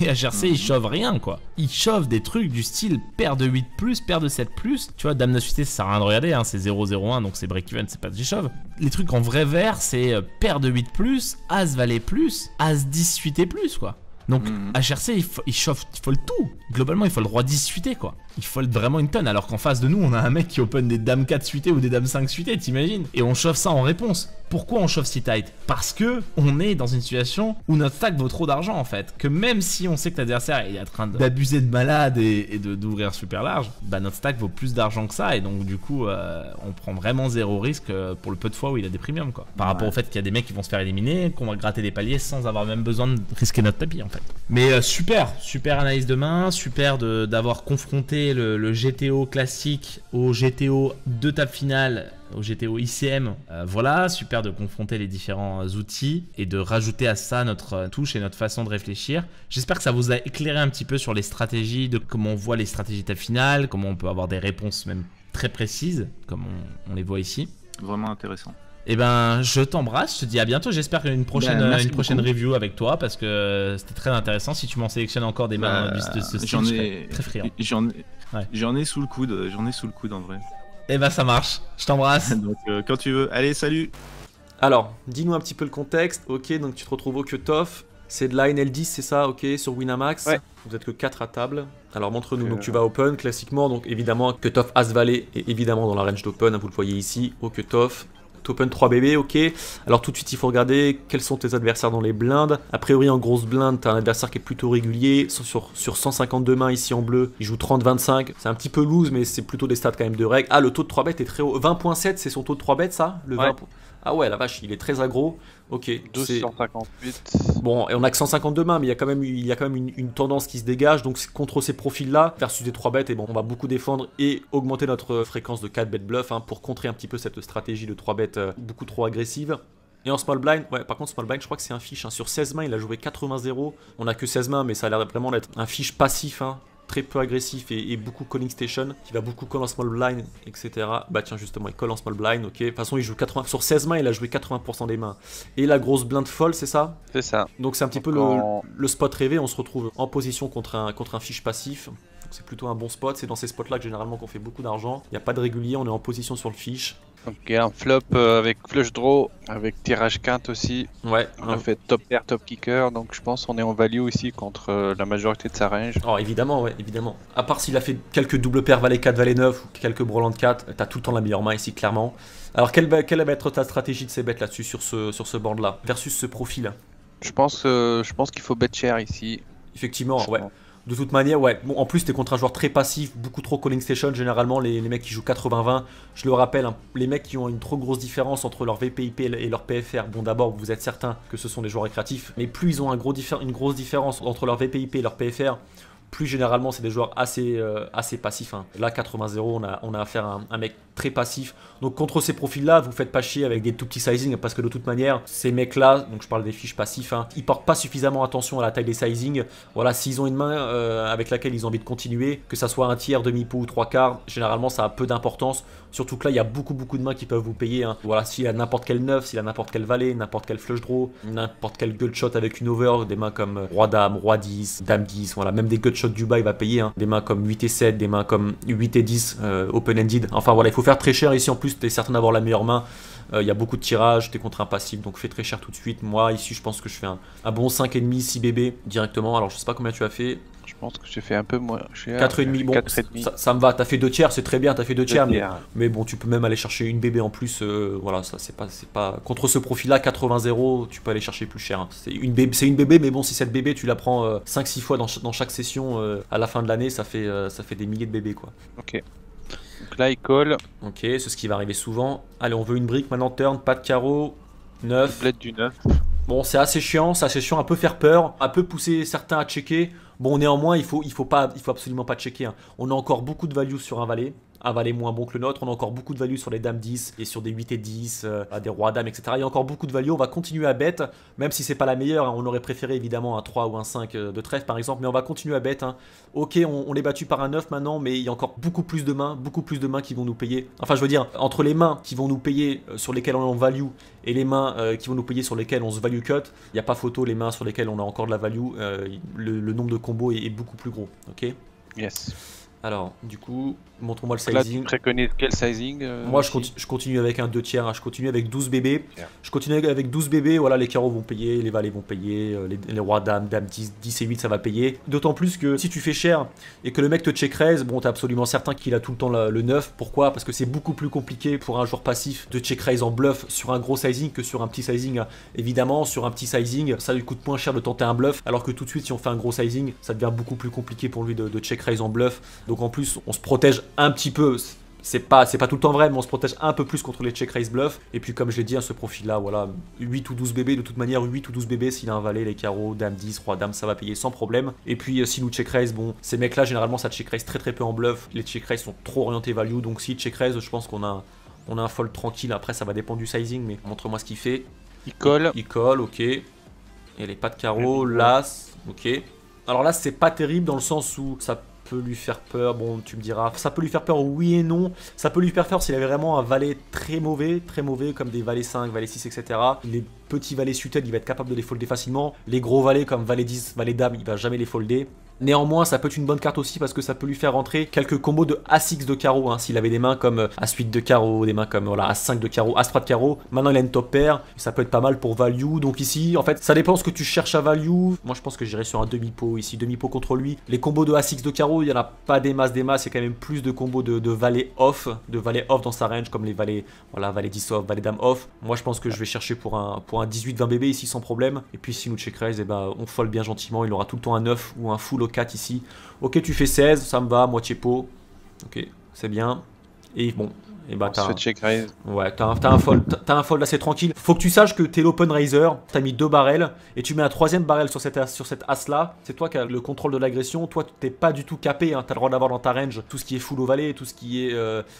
Et HRC, il chauffe rien, quoi. Il chauffe des trucs du style paire de 8+, paire de 7+. Tu vois, Dame 9 suité, ça sert à rien de regarder, hein, c'est 0-0-1, donc c'est break-even, c'est pas de j'échauve. Les trucs en vrai vert, c'est paire de 8+, As Valet+, As 10 suité+, quoi. Donc HRC, il chauffe, il fold tout. Globalement, il faut le roi 10 suité, quoi. Il fold vraiment une tonne. Alors qu'en face de nous, on a un mec qui open des dames 4 suitées ou des dames 5 suitées, t'imagines? Et on chauffe ça en réponse. Pourquoi on chauffe si tight? Parce que on est dans une situation où notre stack vaut trop d'argent, en fait. Que même si on sait que l'adversaire est en train d'abuser de malade et d'ouvrir super large, bah notre stack vaut plus d'argent que ça. Et donc du coup, on prend vraiment zéro risque pour le peu de fois où il a des premiums, quoi. Par rapport au fait qu'il y a des mecs qui vont se faire éliminer, qu'on va gratter des paliers sans avoir même besoin de risquer notre tapis, en fait. Mais super analyse de main, super d'avoir confronté le GTO classique au GTO de table finale, au GTO ICM. Voilà, super de confronter les différents outils et de rajouter à ça notre touche et notre façon de réfléchir. J'espère que ça vous a éclairé un petit peu sur les stratégies, de comment on voit les stratégies de table finale, comment on peut avoir des réponses même très précises, comme on les voit ici. Vraiment intéressant. Eh ben, je t'embrasse, je te dis à bientôt. J'espère une prochaine review avec toi parce que c'était très intéressant. Si tu m'en sélectionnes encore des mains de ce style, je serais très friand. J'en ai sous le coude, en vrai. Eh ben, ça marche. Je t'embrasse. Donc, quand tu veux. Allez, salut. Alors, dis-nous un petit peu le contexte. Ok, donc tu te retrouves au cutoff. C'est de la NL10, c'est ça, ok, sur Winamax. Ouais. Vous êtes que 4 à table. Alors montre-nous, donc tu vas open classiquement, donc évidemment cutoff As Valet est évidemment dans la range d'open, vous le voyez ici, au cutoff. Open 3 bébés, ok. Alors tout de suite, il faut regarder quels sont tes adversaires dans les blindes. A priori, en grosse blinde, tu as un adversaire qui est plutôt régulier. Sur 152 mains ici en bleu, il joue 30-25. C'est un petit peu loose, mais c'est plutôt des stats quand même de règle. Ah, le taux de 3 bêtes est très haut. 20.7, c'est son taux de 3 bêtes, ça le 20... Ah ouais, la vache, il est très aggro. Ok. 1258. Bon, et on a que 152 mains, mais il y a quand même une tendance qui se dégage. Donc contre ces profils-là, versus des 3 bêtes, et bon, on va beaucoup défendre et augmenter notre fréquence de 4 bêtes bluff pour contrer un petit peu cette stratégie de 3 bêtes beaucoup trop agressive. Et en small blind, ouais, par contre, small blind, je crois que c'est un fiche. Sur 16 mains, il a joué 80-0. On a que 16 mains, mais ça a l'air vraiment d'être un fiche passif. Très peu agressif et beaucoup calling station, qui va beaucoup call en small blind, etc. Bah tiens, justement, il call en small blind, ok. De toute façon, il joue 80... Sur 16 mains, il a joué 80% des mains. Et la grosse blinde folle, c'est ça? C'est ça. Donc c'est un petit peu le spot rêvé, on se retrouve en position contre un fiche passif. C'est plutôt un bon spot, c'est dans ces spots là que généralement qu'on fait beaucoup d'argent. Il n'y a pas de régulier, on est en position sur le fiche. Donc il y a un flop avec flush draw, avec tirage quinte aussi. Ouais. On a fait top pair, top kicker, donc je pense qu'on est en value ici contre la majorité de sa range. Oh évidemment, ouais, évidemment. À part s'il a fait quelques double paires valet 4, valet 9 ou quelques brelan de 4, t'as tout le temps la meilleure main ici clairement. Alors quelle va être ta stratégie de ces bêtes là-dessus sur ce board là, versus ce profil? Je pense qu'il faut bet cher ici. Effectivement, ouais. De toute manière, ouais. Bon, en plus, t'es contre un joueur très passif, beaucoup trop calling station. Généralement, les mecs qui jouent 80-20, je le rappelle, les mecs qui ont une trop grosse différence entre leur VPIP et leur PFR. Bon, d'abord, vous êtes certain que ce sont des joueurs récréatifs, mais plus ils ont une grosse différence entre leur VPIP et leur PFR, plus généralement, c'est des joueurs assez passifs. Là, 80-0, on a affaire à un mec très passif. Donc contre ces profils-là, vous faites pas chier avec des tout petits sizing parce que de toute manière, ces mecs-là, donc je parle des fiches passifs, ils portent pas suffisamment attention à la taille des sizing. Voilà, s'ils ont une main avec laquelle ils ont envie de continuer, que ça soit un tiers, demi-pot ou 3/4, généralement ça a peu d'importance. Surtout que là, il y a beaucoup de mains qui peuvent vous payer. Voilà, s'il a n'importe quel 9, s'il a n'importe quel valet, n'importe quel flush draw, n'importe quel gut shot avec une over, des mains comme roi-dame, roi-10, dame-10, voilà, même des gut shots du bas, il va payer. Des mains comme 8 et 7, des mains comme 8 et 10, open-ended. Enfin voilà, il faut faire très cher ici. En plus, tu es certain d'avoir la meilleure main. Il y a beaucoup de tirages, tu es contre un passif, donc fais très cher tout de suite. Moi, ici, je pense que je fais un bon 5,5, 6 bébés directement. Alors, je sais pas combien tu as fait. Je pense que j'ai fait un peu moins cher. 4,5, bon, ça me va. T'as fait 2 tiers, c'est très bien, t'as fait 2 tiers. Mais bon, tu peux même aller chercher une bébé en plus. Voilà, ça, c'est pas. Contre ce profil-là, 80-0, tu peux aller chercher plus cher. C'est une bébé, mais bon, si cette bébé, tu la prends 5-6 fois dans chaque session à la fin de l'année, ça fait des milliers de bébés, quoi. Ok. Donc là, il colle. Ok, c'est ce qui va arriver souvent. Allez, on veut une brique maintenant, turn, pas de carreau, 9. Doublette du 9. Bon, c'est assez chiant, un peu faire peur, un peu pousser certains à checker. Bon, néanmoins, il faut absolument pas checker. On a encore beaucoup de value sur un valet. un valet moins bon que le nôtre. On a encore beaucoup de value sur les dames 10 et sur des 8 et 10, des rois dames, etc. Il y a encore beaucoup de value. On va continuer à bet, même si c'est pas la meilleure. Hein. On aurait préféré évidemment un 3 ou un 5 de trèfle par exemple, mais on va continuer à bet. Hein. Ok, on est battu par un 9 maintenant, mais il y a encore beaucoup plus de mains qui vont nous payer. Enfin, je veux dire, entre les mains qui vont nous payer sur lesquelles on est en value et les mains qui vont nous payer sur lesquelles on se value cut, il n'y a pas photo, les mains sur lesquelles on a encore de la value, le nombre de combos est beaucoup plus gros. Ok. Yes. Alors, du coup, montre-moi le Là, sizing. tu préconises quel sizing Moi, je continue avec un 2 tiers. Hein. Je continue avec 12 bébés. Je continue avec 12 bébés. Voilà, les carreaux vont payer, les valets vont payer, les rois dames, dames 10 et 8, ça va payer. D'autant plus que si tu fais cher et que le mec te check raise, bon, t'es absolument certain qu'il a tout le temps le 9. Pourquoi? Parce que c'est beaucoup plus compliqué pour un joueur passif de check raise en bluff sur un gros sizing que sur un petit sizing. Évidemment, sur un petit sizing, ça lui coûte moins cher de tenter un bluff. Alors que tout de suite, si on fait un gros sizing, ça devient beaucoup plus compliqué pour lui de check raise en bluff. Donc en plus, on se protège un petit peu. C'est pas tout le temps vrai, mais on se protège un peu plus contre les check raise bluff. Et puis comme je l'ai dit, hein, ce profil là, voilà, 8 ou 12 bébés, de toute manière 8 ou 12 bébés, s'il a un valet, les carreaux, dame 10, roi dame, ça va payer sans problème. Et puis si nous check raise, bon, ces mecs là généralement ça check raise très peu en bluff. Les check raise sont trop orientés value, donc si check raise, je pense qu'on a un fold tranquille. Après ça va dépendre du sizing, mais montre-moi ce qu'il fait. Il colle. Il colle, ok. Et les pas de carreau, l'as, ok. Alors là c'est pas terrible dans le sens où ça peut lui faire peur, bon tu me diras, ça peut lui faire peur oui et non, ça peut lui faire peur s'il avait vraiment un valet très mauvais comme des valets 5, valets 6, etc. Les petits valets suited, il va être capable de les folder facilement, les gros valets comme valet 10, valet dame, il va jamais les folder. Néanmoins, ça peut être une bonne carte aussi parce que ça peut lui faire rentrer quelques combos de As-X de carreau. Hein, s'il avait des mains comme As-8 de carreau, des mains comme voilà, As-5 de carreau, As-3 de carreau. Maintenant, il a une top pair. Ça peut être pas mal pour value. Donc ici, en fait, ça dépend ce que tu cherches à value. Moi, je pense que j'irai sur un demi-pot ici. Demi-pot contre lui. Les combos de As-X de carreau, il n'y en a pas des masses. Il y a quand même plus de combos de valets off. De valets off dans sa range comme les valets, voilà, valet 10 off, valet dame off. Moi, je pense que je vais chercher pour un 18-20 bébé ici sans problème. Et puis, si nous check raise, eh ben, on fold bien gentiment. Il aura tout le temps un 9 ou un full au 4 ici. Ok, tu fais 16, ça me va, moitié pot. Ok, c'est bien. Et bon, et bah t'as check raise. Ouais, t'as un fold assez tranquille. Faut que tu saches que t'es l'open raiser, t'as mis 2 barrels et tu mets un 3ème barrel sur cette as là. C'est toi qui as le contrôle de l'agression. Toi, t'es pas du tout capé. Hein. T'as le droit d'avoir dans ta range tout ce qui est full au valet, tout ce qui est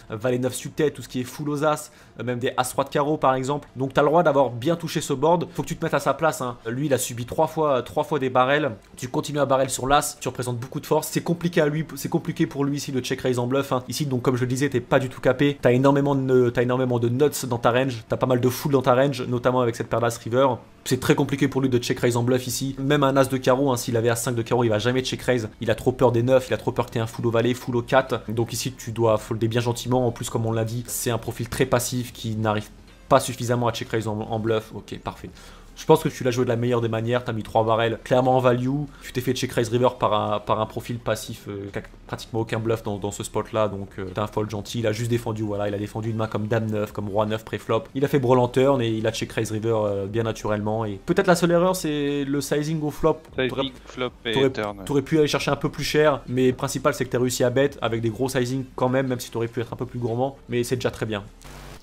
valet 9 suited, tout ce qui est full aux as, même des as 3 de carreau par exemple. Donc t'as le droit d'avoir bien touché ce board. Faut que tu te mettes à sa place. Hein. Lui, il a subi 3 fois des barrels. Tu continues à barrel sur l'as, tu représentes beaucoup de force. C'est compliqué à lui, c'est compliqué pour lui ici de check raise en bluff. Hein. Ici, donc comme je le disais, t'es pas du tout capé. T'as énormément de nuts dans ta range, t'as pas mal de full dans ta range, notamment avec cette paire d'as river. C'est très compliqué pour lui de check raise en bluff ici. Même un as de carreau, hein, s'il avait as 5 de carreau, il va jamais check raise. Il a trop peur des 9, il a trop peur que t'aies un full au valet, full au 4. Donc ici, tu dois folder bien gentiment. En plus, comme on l'a dit, c'est un profil très passif qui n'arrive pas suffisamment à check raise en bluff. Ok, parfait. Je pense que tu l'as joué de la meilleure des manières, tu as mis 3 barrels clairement en value, tu t'es fait check raise river par un profil passif qui a pratiquement aucun bluff dans ce spot là, donc t'as un fold gentil, il a juste défendu, voilà, il a défendu une main comme dame 9, comme roi 9 pré-flop, il a fait brawl en turn et il a check raise river bien naturellement, et peut-être la seule erreur c'est le sizing au flop. Sizing, flop et turn. T'aurais pu aller chercher un peu plus cher, mais le principal c'est que t'as réussi à bet avec des gros sizing quand même si t'aurais pu être un peu plus gourmand, mais c'est déjà très bien.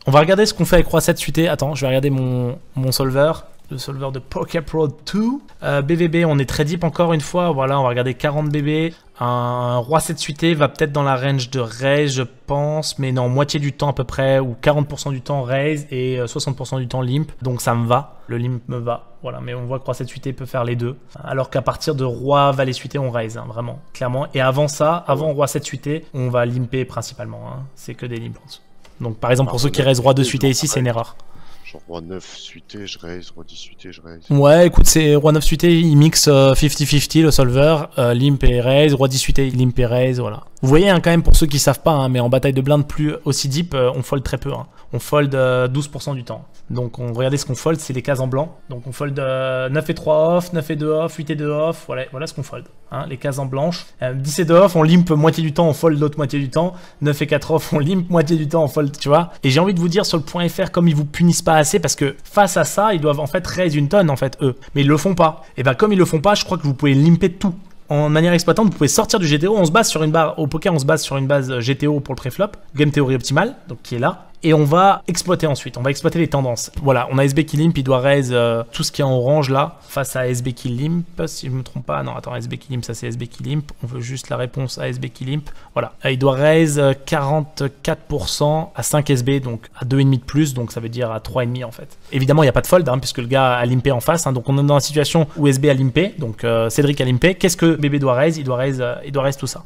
On va regarder ce qu'on fait avec Roi 7 suité. Attends, je vais regarder mon solver. Le solver de Poker Pro 2. BVB, on est très deep encore une fois. Voilà, on va regarder 40 BB. Un Roi 7 suité va peut-être dans la range de raise, je pense. Mais non, moitié du temps à peu près. Ou 40% du temps raise et 60% du temps limp. Donc ça me va. Le limp me va. Voilà, mais on voit que Roi 7 suité peut faire les deux. Alors qu'à partir de Roi Valet suité, on raise, hein, vraiment, clairement. Et avant ça, avant Roi 7 suité, on va limper principalement. Hein. C'est que des limps en dessous. Donc par exemple, pour ceux qui raisent Roi 2 suité ici, c'est une erreur. Genre Roi 9 suité, je raise, Roi 10 suité, je raise. Ouais, écoute, c'est Roi 9 suité, il mixe 50-50 le solver, limp et raise, Roi 10 suité, limp et raise, voilà. Vous voyez, hein, quand même, pour ceux qui savent pas, hein, mais en bataille de blinde plus aussi deep, on fold très peu. Hein. On fold 12% du temps. Donc on regardez ce qu'on fold, c'est les cases en blanc. Donc on fold 9 et 3 off, 9 et 2 off, 8 et 2 off, voilà ce qu'on fold. Hein, les cases en blanche. 10 et 2 off, on limp moitié du temps, on fold l'autre moitié du temps. 9 et 4 off, on limp moitié du temps, on fold, tu vois. Et j'ai envie de vous dire sur le point .fr, comme ils vous punissent pas assez, parce que face à ça, ils doivent en fait raise une tonne, en fait, eux. Mais ils le font pas. Et ben comme ils le font pas, je crois que vous pouvez limper tout. En manière exploitante, vous pouvez sortir du GTO, on se base sur une barre, au poker on se base sur une base GTO pour le préflop, Game Theory optimale, donc qui est là, et on va exploiter ensuite. On va exploiter les tendances. Voilà, on a SB Kill Limp, il doit raise tout ce qui est en orange là, face à SB Kill Limp, si je me trompe pas. Non, attends, SB Kill Limp, ça c'est SB Kill Limp. On veut juste la réponse à SB Kill Limp. Voilà, il doit raise 44% à 5 SB, donc à 2,5 de plus, donc ça veut dire à 3,5 en fait. Évidemment, il n'y a pas de fold, puisque le gars a limpé en face, donc on est dans la situation où SB a limpé, donc Cédric a limpé. Qu'est-ce que bébé doit raise? Il doit raise tout ça.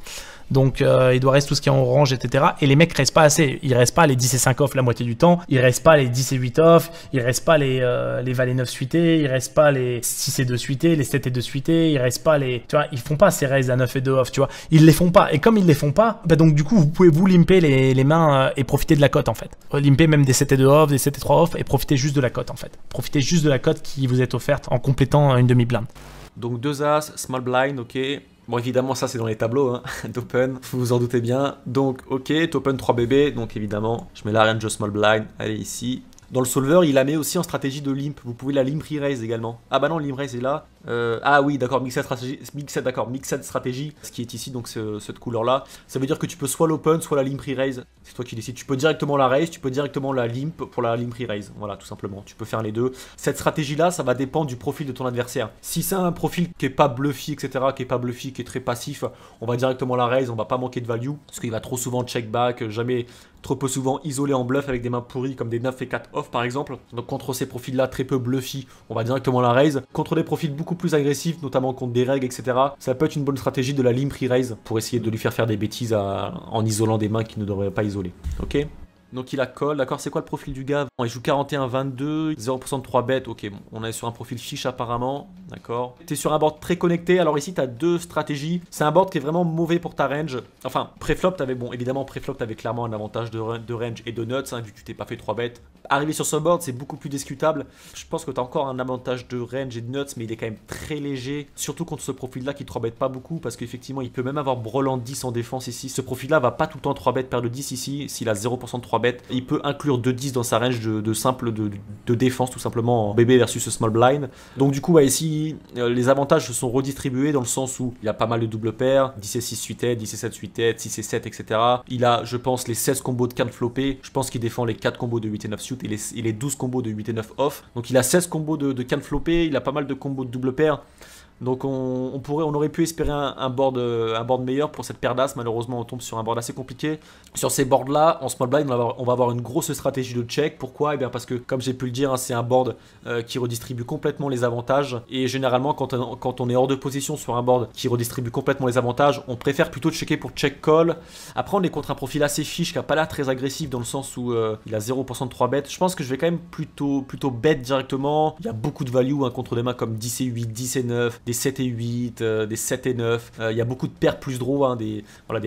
Donc il doit rester tout ce qui est en orange, etc. Et les mecs restent pas assez. Ils restent pas les 10 et 5 off la moitié du temps. Ils restent pas les 10 et 8 off. Ils restent pas les valets 9 suités. Ils restent pas les 6 et 2 suités, les 7 et 2 suités. Ils restent pas les... Tu vois, ils font pas ces raises à 9 et 2 off, tu vois. Ils les font pas. Et comme ils les font pas, bah donc du coup, vous pouvez vous limper les mains et profiter de la cote en fait. Limper même des 7 et 2 off, des 7 et 3 off et profiter juste de la cote en fait. Profitez juste de la cote qui vous est offerte en complétant une demi-blinde. Donc 2 As, small blind, ok. Bon, évidemment, ça c'est dans les tableaux d'open, vous vous en doutez bien. Donc, ok, t'open 3 bébés, donc évidemment, je mets la range small blind, allez ici. Dans le solver, il la met aussi en stratégie de limp. Vous pouvez la limp re-raise également. Ah bah non, limp raise est là. Ah oui, d'accord, mixed stratégie, ce qui est ici, donc cette couleur-là. Ça veut dire que tu peux soit l'open, soit la limp re-raise. C'est toi qui décides. Tu peux directement la raise, tu peux directement la limp pour la limp re-raise. Voilà, tout simplement. Tu peux faire les deux. Cette stratégie-là, ça va dépendre du profil de ton adversaire. Si c'est un profil qui est pas bluffy, etc., qui est très passif, on va directement la raise, on va pas manquer de value. Parce qu'il va trop souvent check back, jamais trop peu souvent isolé en bluff avec des mains pourries comme des 9 et 4 off par exemple. Donc contre ces profils là très peu bluffy, on va directement la raise. Contre des profils beaucoup plus agressifs, notamment contre des règles, etc., ça peut être une bonne stratégie de la limp re-raise pour essayer de lui faire des bêtises en isolant des mains qu'il ne devrait pas isoler. Ok. Donc il a call, d'accord, c'est quoi le profil du gars? Bon, il joue 41-22, 0% de 3 bêtes, ok, bon, on est sur un profil fiche apparemment, d'accord. T'es sur un board très connecté, alors ici t'as deux stratégies, c'est un board qui est vraiment mauvais pour ta range. Enfin, préflop t'avais, bon, évidemment préflop t'avais clairement un avantage de range et de nuts, vu que tu t'es pas fait 3 bêtes. Arriver sur ce board, c'est beaucoup plus discutable. Je pense que t'as encore un avantage de range et de nuts, mais il est quand même très léger, surtout contre ce profil-là qui 3 bêtes pas beaucoup, parce qu'effectivement il peut même avoir Broland 10 en défense ici. Ce profil-là va pas tout le temps 3 bêtes paire de 10 ici, s'il a 0% de 3 bêtes. Il peut inclure 2-10 dans sa range de simple de défense, tout simplement en bébé versus ce small blind. Donc du coup, bah, ici, les avantages se sont redistribués dans le sens où il y a pas mal de double paires, 10 et 6 suited, 10 et 7 suited, 6 et 7, etc. Il a, je pense, les 16 combos de cannes floppées. Je pense qu'il défend les 4 combos de 8 et 9 suit et les 12 combos de 8 et 9 off. Donc il a 16 combos de cannes floppées, il a pas mal de combos de double paires. Donc on aurait pu espérer un board meilleur pour cette paire d'as. Malheureusement on tombe sur un board assez compliqué. Sur ces boards là, en small blind on va avoir une grosse stratégie de check. Pourquoi? Eh bien parce que comme j'ai pu le dire, c'est un board qui redistribue complètement les avantages. Et généralement quand on est hors de position sur un board qui redistribue complètement les avantages, on préfère plutôt checker pour check call. Après on est contre un profil assez fiche qui n'a pas l'air très agressif dans le sens où il a 0% de 3 bêtes. Je pense que je vais quand même plutôt bet directement. Il y a beaucoup de value contre des mains comme 10 et 8, 10 et 9, des 7 et 8, des 7 et 9. Il y a beaucoup de paires plus draw, des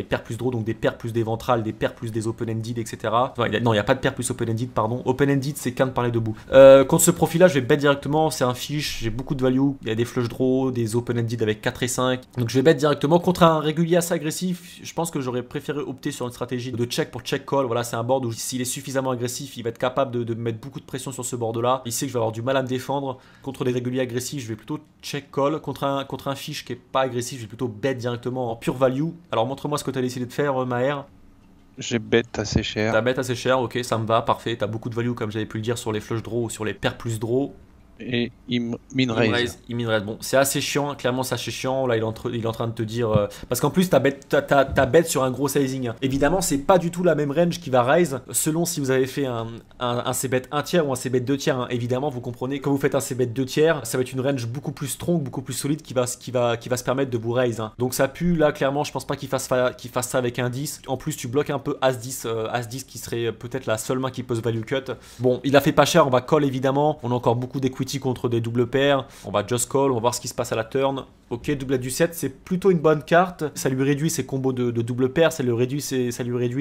paires plus draw, donc des paires plus des ventrales, des paires plus des open-ended, etc. Non, il n'y a pas de paires plus open-ended, pardon. Open-ended, c'est qu'un de parler debout. Contre ce profil-là, je vais bet directement, c'est un fiche, j'ai beaucoup de value. Il y a des flush draw, des open-ended avec 4 et 5. Donc je vais bet directement contre un régulier assez agressif. Je pense que j'aurais préféré opter sur une stratégie de check pour check call. Voilà, c'est un board où s'il est suffisamment agressif, il va être capable de mettre beaucoup de pression sur ce board-là. Il sait que je vais avoir du mal à me défendre. Contre des réguliers agressifs, je vais plutôt check call. Contre un fiche qui est pas agressif, je vais plutôt bet directement en pure value. Alors montre-moi ce que tu as décidé de faire, Maher. J'ai bet assez cher. T'as bet assez cher, ok, ça me va, parfait. T'as beaucoup de value comme j'avais pu le dire sur les flush draw ou sur les paires plus draw. Et il min raise. Bon, c'est assez chiant, clairement c'est assez chiant. Là, il est en train de te dire. Parce qu'en plus, t'as bet sur un gros sizing. Évidemment, c'est pas du tout la même range qui va raise selon si vous avez fait un c-bet 1 tiers ou un c-bet 2 tiers. Évidemment, vous comprenez, quand vous faites un c-bet 2 tiers, ça va être une range beaucoup plus strong, beaucoup plus solide qui va se permettre de vous raise. Donc ça pue, là, clairement, je pense pas qu'il fasse ça avec un 10. En plus, tu bloques un peu As-10, As-10 qui serait peut-être la seule main qui pose value cut. Bon, il a fait pas cher, on va call évidemment. On a encore beaucoup d'equity contre des doubles paires, on va just call, on va voir ce qui se passe à la turn. Ok, doublette du 7, c'est plutôt une bonne carte, ça lui réduit ses combos de double paire, ça lui réduit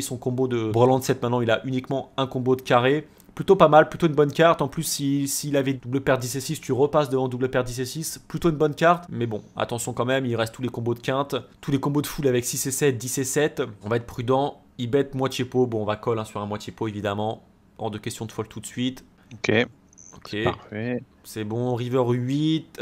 son combo de Broland 7, maintenant il a uniquement un combo de carré. Plutôt pas mal, plutôt une bonne carte. En plus, s'il avait double paire 10 et 6, tu repasses devant double paire 10 et 6. Plutôt une bonne carte. Mais bon, attention quand même, il reste tous les combos de quinte. Tous les combos de full avec 6 et 7, 10 et 7. On va être prudent. Il bet moitié pot. Bon, on va call sur un moitié pot, évidemment. Hors de question de fold tout de suite. Ok. Parfait. C'est bon, river 8.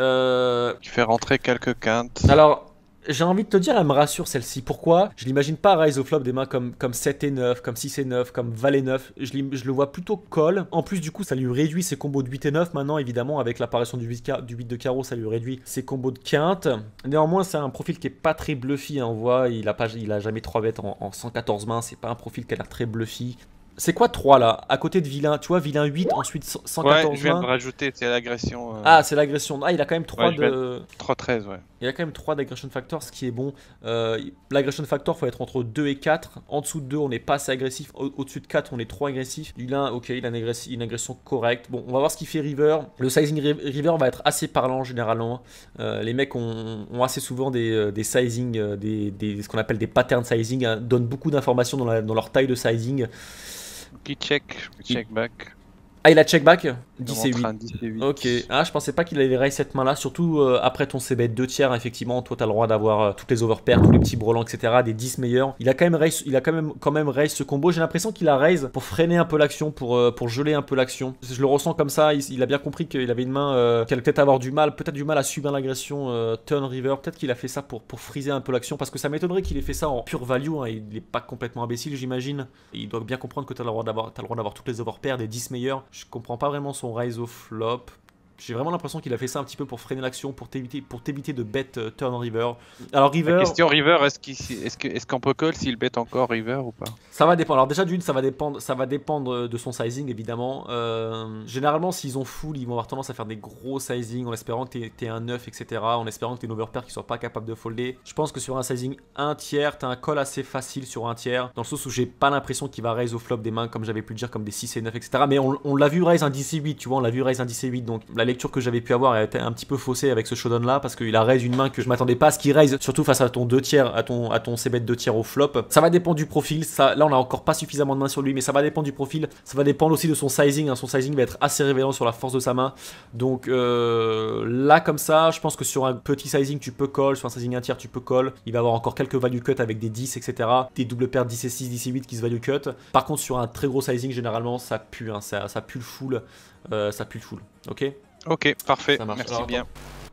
Qui fait rentrer quelques quintes. Alors, J'ai envie de te dire, elle me rassure celle-ci. Pourquoi? Je l'imagine pas raise au flop des mains comme 7 et 9, comme 6 et 9, comme valet 9. Je le vois plutôt call. En plus, du coup, ça lui réduit ses combos de 8 et 9. Maintenant, évidemment, avec l'apparition du 8 de carreau, ça lui réduit ses combos de quinte. Néanmoins, c'est un profil qui est pas très bluffy. Hein. On voit, il a jamais 3 bêtes en 114 mains. C'est pas un profil qui a l'air très bluffy. C'est quoi 3 là? À côté de vilain, tu vois, vilain 8, ensuite 114 Ouais, je viens de rajouter, c'est l'agression. Ah, c'est l'agression. Ah, il a quand même 3 de... 3-13, ouais. Il a quand même 3 d'aggression factor, ce qui est bon. L'aggression factor, faut être entre 2 et 4. En dessous de 2, on n'est pas assez agressif. Au-dessus de 4, on est trop agressif. Vilain, ok, il a une agression correcte. Bon, on va voir ce qu'il fait River. Le sizing River va être assez parlant généralement. Les mecs ont assez souvent des sizing, ce qu'on appelle des pattern sizing, hein, donnent beaucoup d'informations dans leur taille de sizing. Qui check back. Ah, il a check back 10 et 8. 10 et 8. Ok. Ah, je pensais pas qu'il allait raise cette main-là. Surtout après ton CB 2 tiers, effectivement. Toi, t'as le droit d'avoir toutes les overpairs, tous les petits brelans, etc. Des 10 meilleurs. Il a quand même raise ce combo. J'ai l'impression qu'il a raise pour freiner un peu l'action, pour geler un peu l'action. Je le ressens comme ça. Il a bien compris qu'il avait une main qui allait peut-être avoir du mal à subir l'agression turn river. Peut-être qu'il a fait ça pour freezer un peu l'action. Parce que ça m'étonnerait qu'il ait fait ça en pure value. Hein. Il est pas complètement imbécile, j'imagine. Il doit bien comprendre que t'as le droit d'avoir toutes les overpairs, des 10 meilleurs. Je comprends pas vraiment son raise au flop. J'ai vraiment l'impression qu'il a fait ça un petit peu pour freiner l'action, pour t'éviter de bet turn river. Alors river. La question river, est-ce qu'on peut call s'il bet encore river ou pas? Ça va dépendre. Alors déjà d'une, ça va dépendre de son sizing évidemment. Généralement, s'ils ont full, ils vont avoir tendance à faire des gros sizing en espérant que t'aies un 9, etc. En espérant que t'aies une overpair qui soit pas capable de folder. Je pense que sur un sizing 1 tiers, t'as un call assez facile sur 1 tiers. Dans le sens où j'ai pas l'impression qu'il va raise au flop des mains comme j'avais pu le dire, comme des 6 et 9, etc. Mais on l'a vu raise un 10 et 8, tu vois, on l'a vu raise un 10 et 8. Donc la lecture que j'avais pu avoir a été un petit peu faussée avec ce showdown là parce qu'il a raise une main que je m'attendais pas à ce qu'il raise, surtout face à ton 2 tiers, à ton c-bet 2 tiers au flop. Ça va dépendre du profil. Là on a encore pas suffisamment de mains sur lui, mais ça va dépendre du profil. Ça va dépendre aussi de son sizing. Hein. Son sizing va être assez révélant sur la force de sa main. Donc là comme ça, je pense que sur un petit sizing tu peux call, sur un sizing 1 tiers tu peux call. Il va avoir encore quelques value cut avec des 10, etc. Des double paires 10 et 6, 10 et 8 qui se value cut. Par contre sur un très gros sizing, généralement ça pue, hein. Ça pue le full. Ça pue le full. Ok. Ok, parfait, merci bien.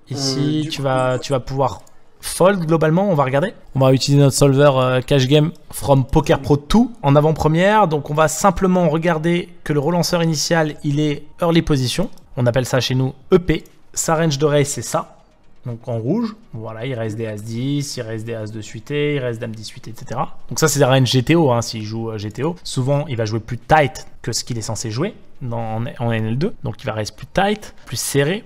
Ici, tu vas pouvoir fold globalement, on va regarder. On va utiliser notre solver cash game from Poker Pro 2 en avant-première. Donc on va simplement regarder que le relanceur initial, il est early position. On appelle ça chez nous EP. Sa range de raise, c'est ça. Donc en rouge, voilà, il reste des As-10, il reste des As de suité, il reste Dame 10 suité, etc. Donc ça c'est des ranges GTO, hein, s'il joue GTO. Souvent, il va jouer plus tight que ce qu'il est censé jouer en NL2. Donc il va raise plus tight, plus serré.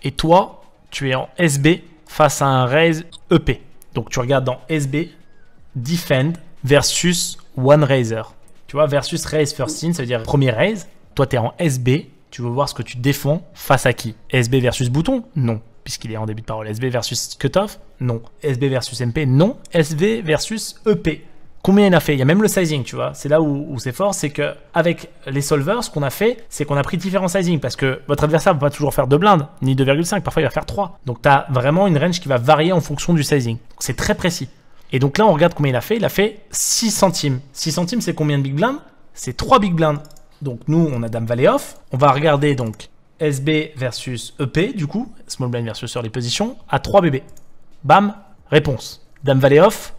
Et toi, tu es en SB face à un raise EP. Donc tu regardes dans SB, Defend versus One Raiser. Tu vois, versus Raise First In, ça veut dire premier raise. Toi, tu es en SB, tu veux voir ce que tu défends face à qui? SB versus Bouton? Non. Puisqu'il est en début de parole. SB versus Cutoff? Non. SB versus MP? Non. SB versus EP? Combien il a fait? Il y a même le sizing, tu vois. C'est là où c'est fort, c'est qu'avec les solvers, ce qu'on a fait, c'est qu'on a pris différents sizing parce que votre adversaire ne va pas toujours faire 2 blindes, ni 2,5, parfois il va faire 3. Donc tu as vraiment une range qui va varier en fonction du sizing. C'est très précis. Et donc là, on regarde combien il a fait 6 centimes. 6 centimes, c'est combien de big blinds? C'est 3 big blinds. Donc nous, on a Dame Valet off. On va regarder donc SB versus EP, du coup, small blind versus early position, à 3 BB. Bam, réponse. Dame Valet off,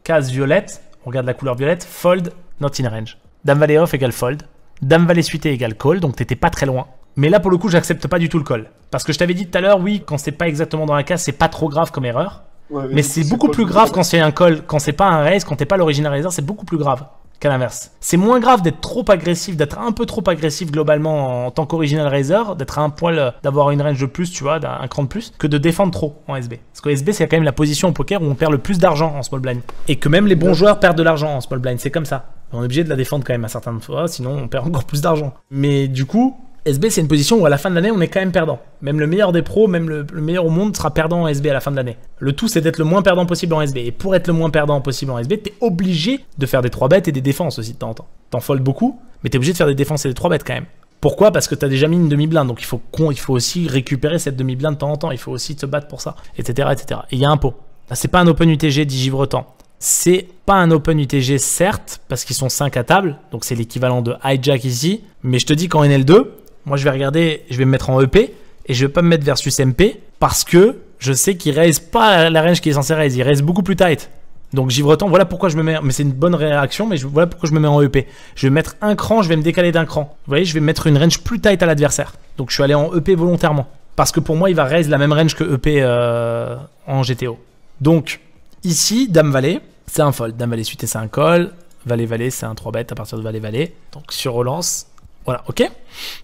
case violette, on regarde la couleur violette, fold, not in range. Dame Valet off égale fold. Dame Valet suité égale call, donc t'étais pas très loin. Mais là, pour le coup, j'accepte pas du tout le call. Parce que je t'avais dit tout à l'heure, oui, quand c'est pas exactement dans la case, c'est pas trop grave comme erreur. Ouais, mais c'est beaucoup plus grave quand c'est un call, quand c'est pas un raise, quand t'es pas l'original raiser, c'est beaucoup plus grave qu'à l'inverse. C'est moins grave d'être trop agressif, d'être un peu trop agressif globalement en tant qu'original raiser, d'être à un poil, d'avoir une range de plus, tu vois, un cran de plus, que de défendre trop en SB. Parce que SB, c'est quand même la position au poker où on perd le plus d'argent en small blind. Et que même les bons joueurs perdent de l'argent en small blind, c'est comme ça. On est obligé de la défendre quand même à certaines fois, sinon on perd encore plus d'argent. Mais du coup, SB, c'est une position où à la fin de l'année, on est quand même perdant. Même le meilleur des pros, même le meilleur au monde sera perdant en SB à la fin de l'année. Le tout, c'est d'être le moins perdant possible en SB. Et pour être le moins perdant possible en SB, t'es obligé de faire des 3 bêtes et des défenses aussi de temps en temps. T'en fold beaucoup, mais t'es obligé de faire des défenses et des 3 bêtes quand même. Pourquoi? Parce que t'as déjà mis une demi-blinde, donc il faut aussi récupérer cette demi-blinde de temps en temps. Il faut aussi se battre pour ça, etc. etc. Et il y a un pot. Là, c'est pas un Open UTG d'Igivretan. C'est pas un Open UTG, certes, parce qu'ils sont 5 à table, donc c'est l'équivalent de hijack ici. Mais je te dis qu'en NL2, moi, je vais regarder, je vais me mettre en EP et je vais pas me mettre versus MP parce que je sais qu'il raise pas la range qui est censé raise, il raise beaucoup plus tight. Donc Givretan, voilà pourquoi je me mets, mais c'est une bonne réaction, mais voilà pourquoi je me mets en EP. Je vais mettre un cran, je vais me décaler d'un cran. Vous voyez, je vais mettre une range plus tight à l'adversaire. Donc je suis allé en EP volontairement. Parce que pour moi, il va raise la même range que EP en GTO. Donc ici, Dame-Valet, c'est un fold. Dame-Valet suité, c'est un call. Valet-Valet, c'est un 3-bet à partir de Valet-Valet. Donc sur relance, voilà, ok.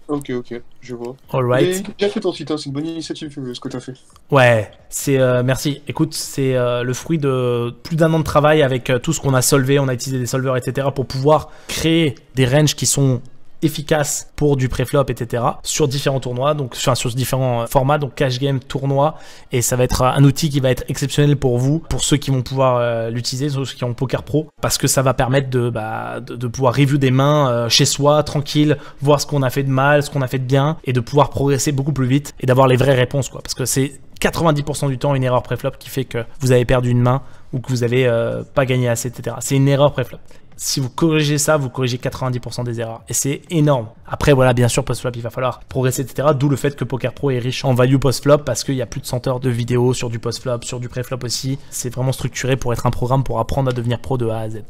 Ok, je vois. Alright. Bien fait ton site, hein, c'est une bonne initiative ce que t'as fait. Ouais, c'est merci. Écoute, c'est le fruit de plus d'un an de travail avec tout ce qu'on a solvé. On a utilisé des solvers, etc. pour pouvoir créer des ranges qui sont efficaces pour du préflop, etc. sur différents tournois, donc sur différents formats, donc cash game, tournoi, et ça va être un outil qui va être exceptionnel pour vous, pour ceux qui vont pouvoir l'utiliser, ceux qui ont Poker Pro, parce que ça va permettre de pouvoir review des mains chez soi, tranquille, voir ce qu'on a fait de mal, ce qu'on a fait de bien, et de pouvoir progresser beaucoup plus vite et d'avoir les vraies réponses, quoi, parce que c'est 90% du temps une erreur préflop qui fait que vous avez perdu une main ou que vous avez pas gagné assez, etc. C'est une erreur préflop. Si vous corrigez ça, vous corrigez 90% des erreurs. Et c'est énorme. Après, voilà, bien sûr, post-flop, il va falloir progresser, etc. D'où le fait que Poker Pro est riche en value post-flop parce qu'il y a plus de 100 heures de vidéos sur du post-flop, sur du pré-flop aussi. C'est vraiment structuré pour être un programme pour apprendre à devenir pro de A à Z.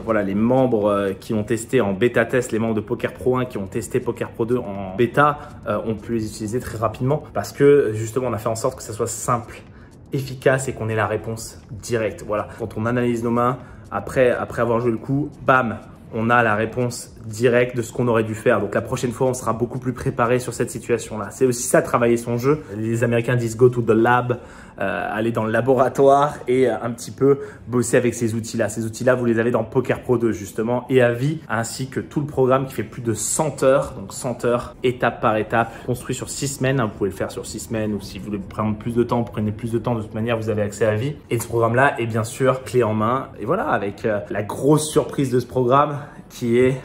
Voilà, les membres qui ont testé en bêta test, les membres de Poker Pro 1 qui ont testé Poker Pro 2 en bêta, ont pu les utiliser très rapidement parce que justement, on a fait en sorte que ça soit simple, efficace et qu'on ait la réponse directe. Voilà, quand on analyse nos mains, après avoir joué le coup, bam, on a la réponse directe de ce qu'on aurait dû faire. Donc la prochaine fois, on sera beaucoup plus préparé sur cette situation-là. C'est aussi ça, travailler son jeu. Les Américains disent go to the lab, aller dans le laboratoire et un petit peu bosser avec ces outils-là. Ces outils-là, vous les avez dans Poker Pro 2 justement et à vie, ainsi que tout le programme qui fait plus de 100 heures. Donc 100 heures, étape par étape, construit sur 6 semaines. Vous pouvez le faire sur 6 semaines ou si vous voulez prendre plus de temps, prenez plus de temps. De toute manière, vous avez accès à vie. Et ce programme-là est bien sûr clé en main. Et voilà, avec la grosse surprise de ce programme qui est...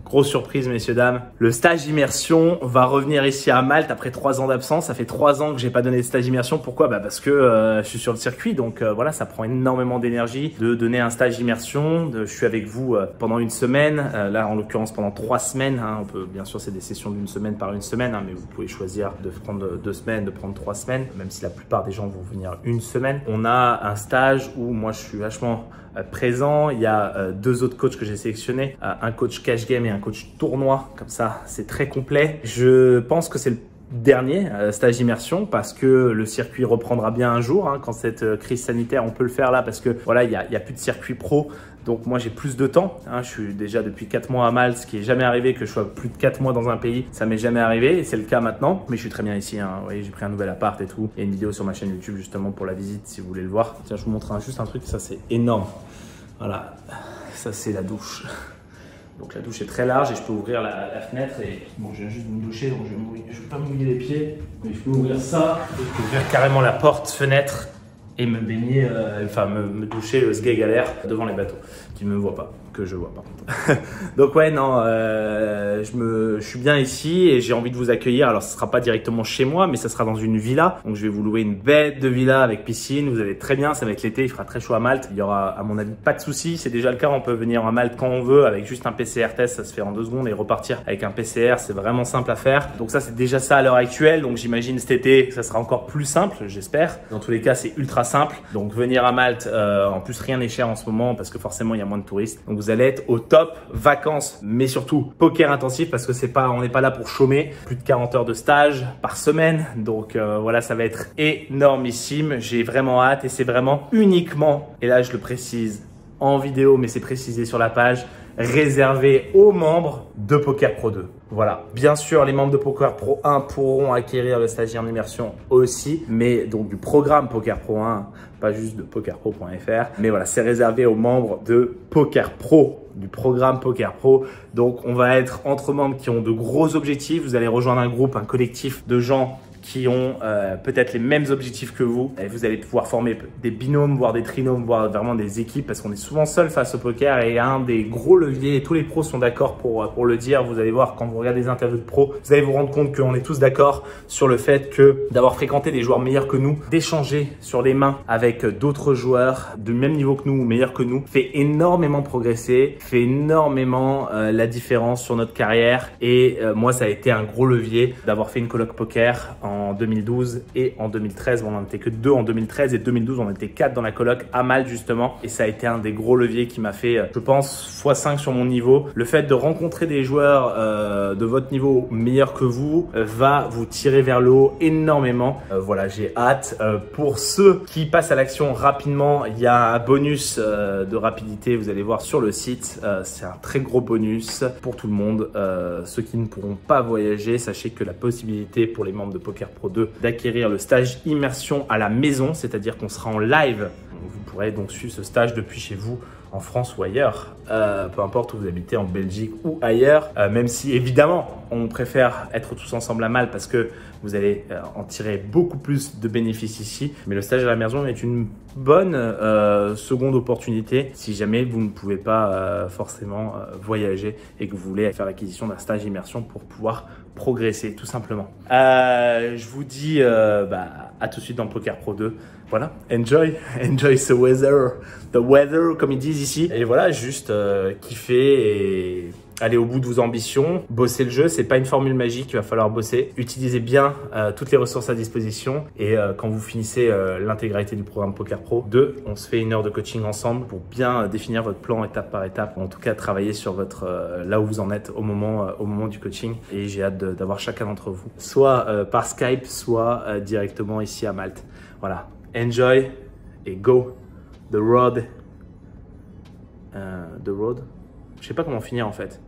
Grosse surprise, messieurs, dames. Le stage immersion va revenir ici à Malte après 3 ans d'absence. Ça fait 3 ans que j'ai pas donné de stage immersion. Pourquoi? Parce que je suis sur le circuit. Donc voilà, ça prend énormément d'énergie de donner un stage immersion. Je suis avec vous pendant une semaine. Là, en l'occurrence, pendant 3 semaines. On peut, bien sûr, c'est des sessions d'une semaine par une semaine. Mais vous pouvez choisir de prendre 2 semaines, de prendre 3 semaines. Même si la plupart des gens vont venir une semaine. On a un stage où moi, je suis vachement... présent. Il y a 2 autres coachs que j'ai sélectionnés, un coach cash game et un coach tournoi. Comme ça, c'est très complet. Je pense que c'est le dernier stage immersion parce que le circuit reprendra bien un jour. Quand cette crise sanitaire, on peut le faire là parce que voilà, il y a plus de circuit pro. Donc moi j'ai plus de temps, je suis déjà depuis 4 mois à Malte, ce qui n'est jamais arrivé que je sois plus de 4 mois dans un pays, ça m'est jamais arrivé et c'est le cas maintenant. Mais je suis très bien ici, vous voyez, j'ai pris un nouvel appart et tout. Il y a une vidéo sur ma chaîne YouTube justement pour la visite si vous voulez le voir. Tiens, je vous montre juste un truc, ça c'est énorme. Voilà, ça c'est la douche. Donc la douche est très large et je peux ouvrir la fenêtre et bon, je viens juste de me doucher donc je ne vais pas mouiller les pieds, mais je peux ouvrir ça et je peux ouvrir carrément la porte, fenêtre et me baigner, me doucher le sgeg à l'air devant les bateaux qui ne me voient pas, que je vois par contre. Donc ouais, non, je suis bien ici et j'ai envie de vous accueillir. Alors ce sera pas directement chez moi, mais ça sera dans une villa. Donc je vais vous louer une bête de villa avec piscine. Vous allez très bien, ça va être l'été, il fera très chaud à Malte. Il y aura à mon avis pas de soucis, c'est déjà le cas. On peut venir à Malte quand on veut avec juste un PCR test, ça se fait en 2 secondes et repartir avec un PCR, c'est vraiment simple à faire. Donc ça c'est déjà ça à l'heure actuelle. Donc j'imagine cet été ça sera encore plus simple, j'espère. Dans tous les cas c'est ultra simple. Donc venir à Malte, en plus rien n'est cher en ce moment parce que forcément il y a moins de touristes. Donc vous allez être au top, vacances, mais surtout poker intensif parce que on n'est pas là pour chômer. Plus de 40 heures de stage par semaine. Donc voilà, ça va être énormissime. J'ai vraiment hâte et c'est vraiment uniquement, et là je le précise en vidéo, mais c'est précisé sur la page, réservé aux membres de Poker Pro 2. Voilà, bien sûr, les membres de Poker Pro 1 pourront acquérir le stagiaire en immersion aussi, mais donc du programme Poker Pro 1, pas juste de pokerpro.fr. Mais voilà, c'est réservé aux membres de Poker Pro, du programme Poker Pro. Donc, on va être entre membres qui ont de gros objectifs. Vous allez rejoindre un groupe, un collectif de gens qui ont peut-être les mêmes objectifs que vous. Et vous allez pouvoir former des binômes, voire des trinômes, voire vraiment des équipes parce qu'on est souvent seul face au poker et un des gros leviers, et tous les pros sont d'accord pour le dire. Vous allez voir quand vous regardez des interviews de pros, vous allez vous rendre compte qu'on est tous d'accord sur le fait que d'avoir fréquenté des joueurs meilleurs que nous, d'échanger sur les mains avec d'autres joueurs de même niveau que nous ou meilleurs que nous, fait énormément progresser, fait énormément la différence sur notre carrière. Et moi, ça a été un gros levier d'avoir fait une coloc poker en 2012 et en 2013. Bon, on n'en était que 2 en 2013 et 2012, on était 4 dans la coloc à Malte justement. Et ça a été un des gros leviers qui m'a fait, je pense, x5 sur mon niveau. Le fait de rencontrer des joueurs de votre niveau meilleurs que vous va vous tirer vers le haut énormément. Voilà, j'ai hâte. Pour ceux qui passent à l'action rapidement, il y a un bonus de rapidité, vous allez voir sur le site. C'est un très gros bonus pour tout le monde. Ceux qui ne pourront pas voyager, sachez que la possibilité pour les membres de Poker Pro 2 d'acquérir le stage immersion à la maison, c'est-à-dire qu'on sera en live. Vous pourrez donc suivre ce stage depuis chez vous, en France ou ailleurs, peu importe où vous habitez, en Belgique ou ailleurs, même si évidemment on préfère être tous ensemble à Malte parce que vous allez en tirer beaucoup plus de bénéfices ici, mais le stage à la maison est une bonne seconde opportunité si jamais vous ne pouvez pas forcément voyager et que vous voulez faire l'acquisition d'un stage immersion pour pouvoir progresser tout simplement. Je vous dis à tout de suite dans Poker Pro 2. Voilà, enjoy the weather comme ils disent ici. Et voilà, juste kiffer et aller au bout de vos ambitions, bosser le jeu. C'est pas une formule magique, il va falloir bosser. Utilisez bien toutes les ressources à disposition et quand vous finissez l'intégralité du programme Poker Pro 2, on se fait 1 heure de coaching ensemble pour bien définir votre plan étape par étape. En tout cas, travailler sur votre là où vous en êtes au moment du coaching. Et j'ai hâte d'avoir chacun d'entre vous, soit par Skype, soit directement ici à Malte. Voilà. Enjoy et go the road. The road. Je sais pas comment finir en fait.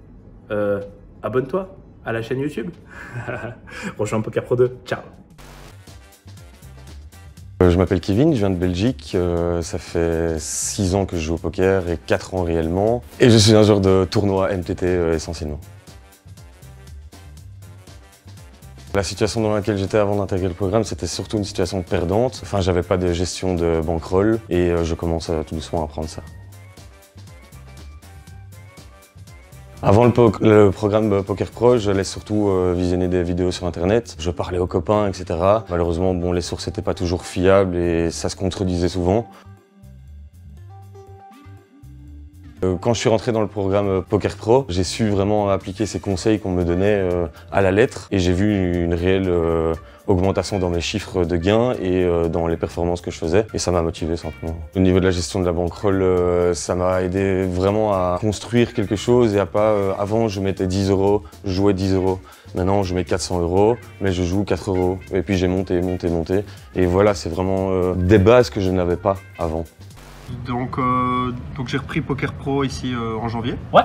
Abonne-toi à la chaîne YouTube. Rejoins Poker Pro 2. Ciao. Je m'appelle Kevin, je viens de Belgique. Ça fait 6 ans que je joue au poker et 4 ans réellement. Et je suis un joueur de tournoi MTT essentiellement. La situation dans laquelle j'étais avant d'intégrer le programme, c'était surtout une situation perdante. Enfin, j'avais pas de gestion de bankroll et je commence tout doucement à apprendre ça. Avant le programme Poker Pro, je laisse surtout visionner des vidéos sur internet. Je parlais aux copains, etc. Malheureusement, bon, les sources n'étaient pas toujours fiables et ça se contredisait souvent. Quand je suis rentré dans le programme Poker Pro, j'ai su vraiment appliquer ces conseils qu'on me donnait à la lettre et j'ai vu une réelle augmentation dans mes chiffres de gains et dans les performances que je faisais et ça m'a motivé simplement. Au niveau de la gestion de la bankroll, ça m'a aidé vraiment à construire quelque chose et à pas... avant je mettais 10 €, je jouais 10 €. Maintenant je mets 400 €, mais je joue 4 € et puis j'ai monté et voilà, c'est vraiment des bases que je n'avais pas avant. Donc j'ai repris Poker Pro ici en janvier. Ouais.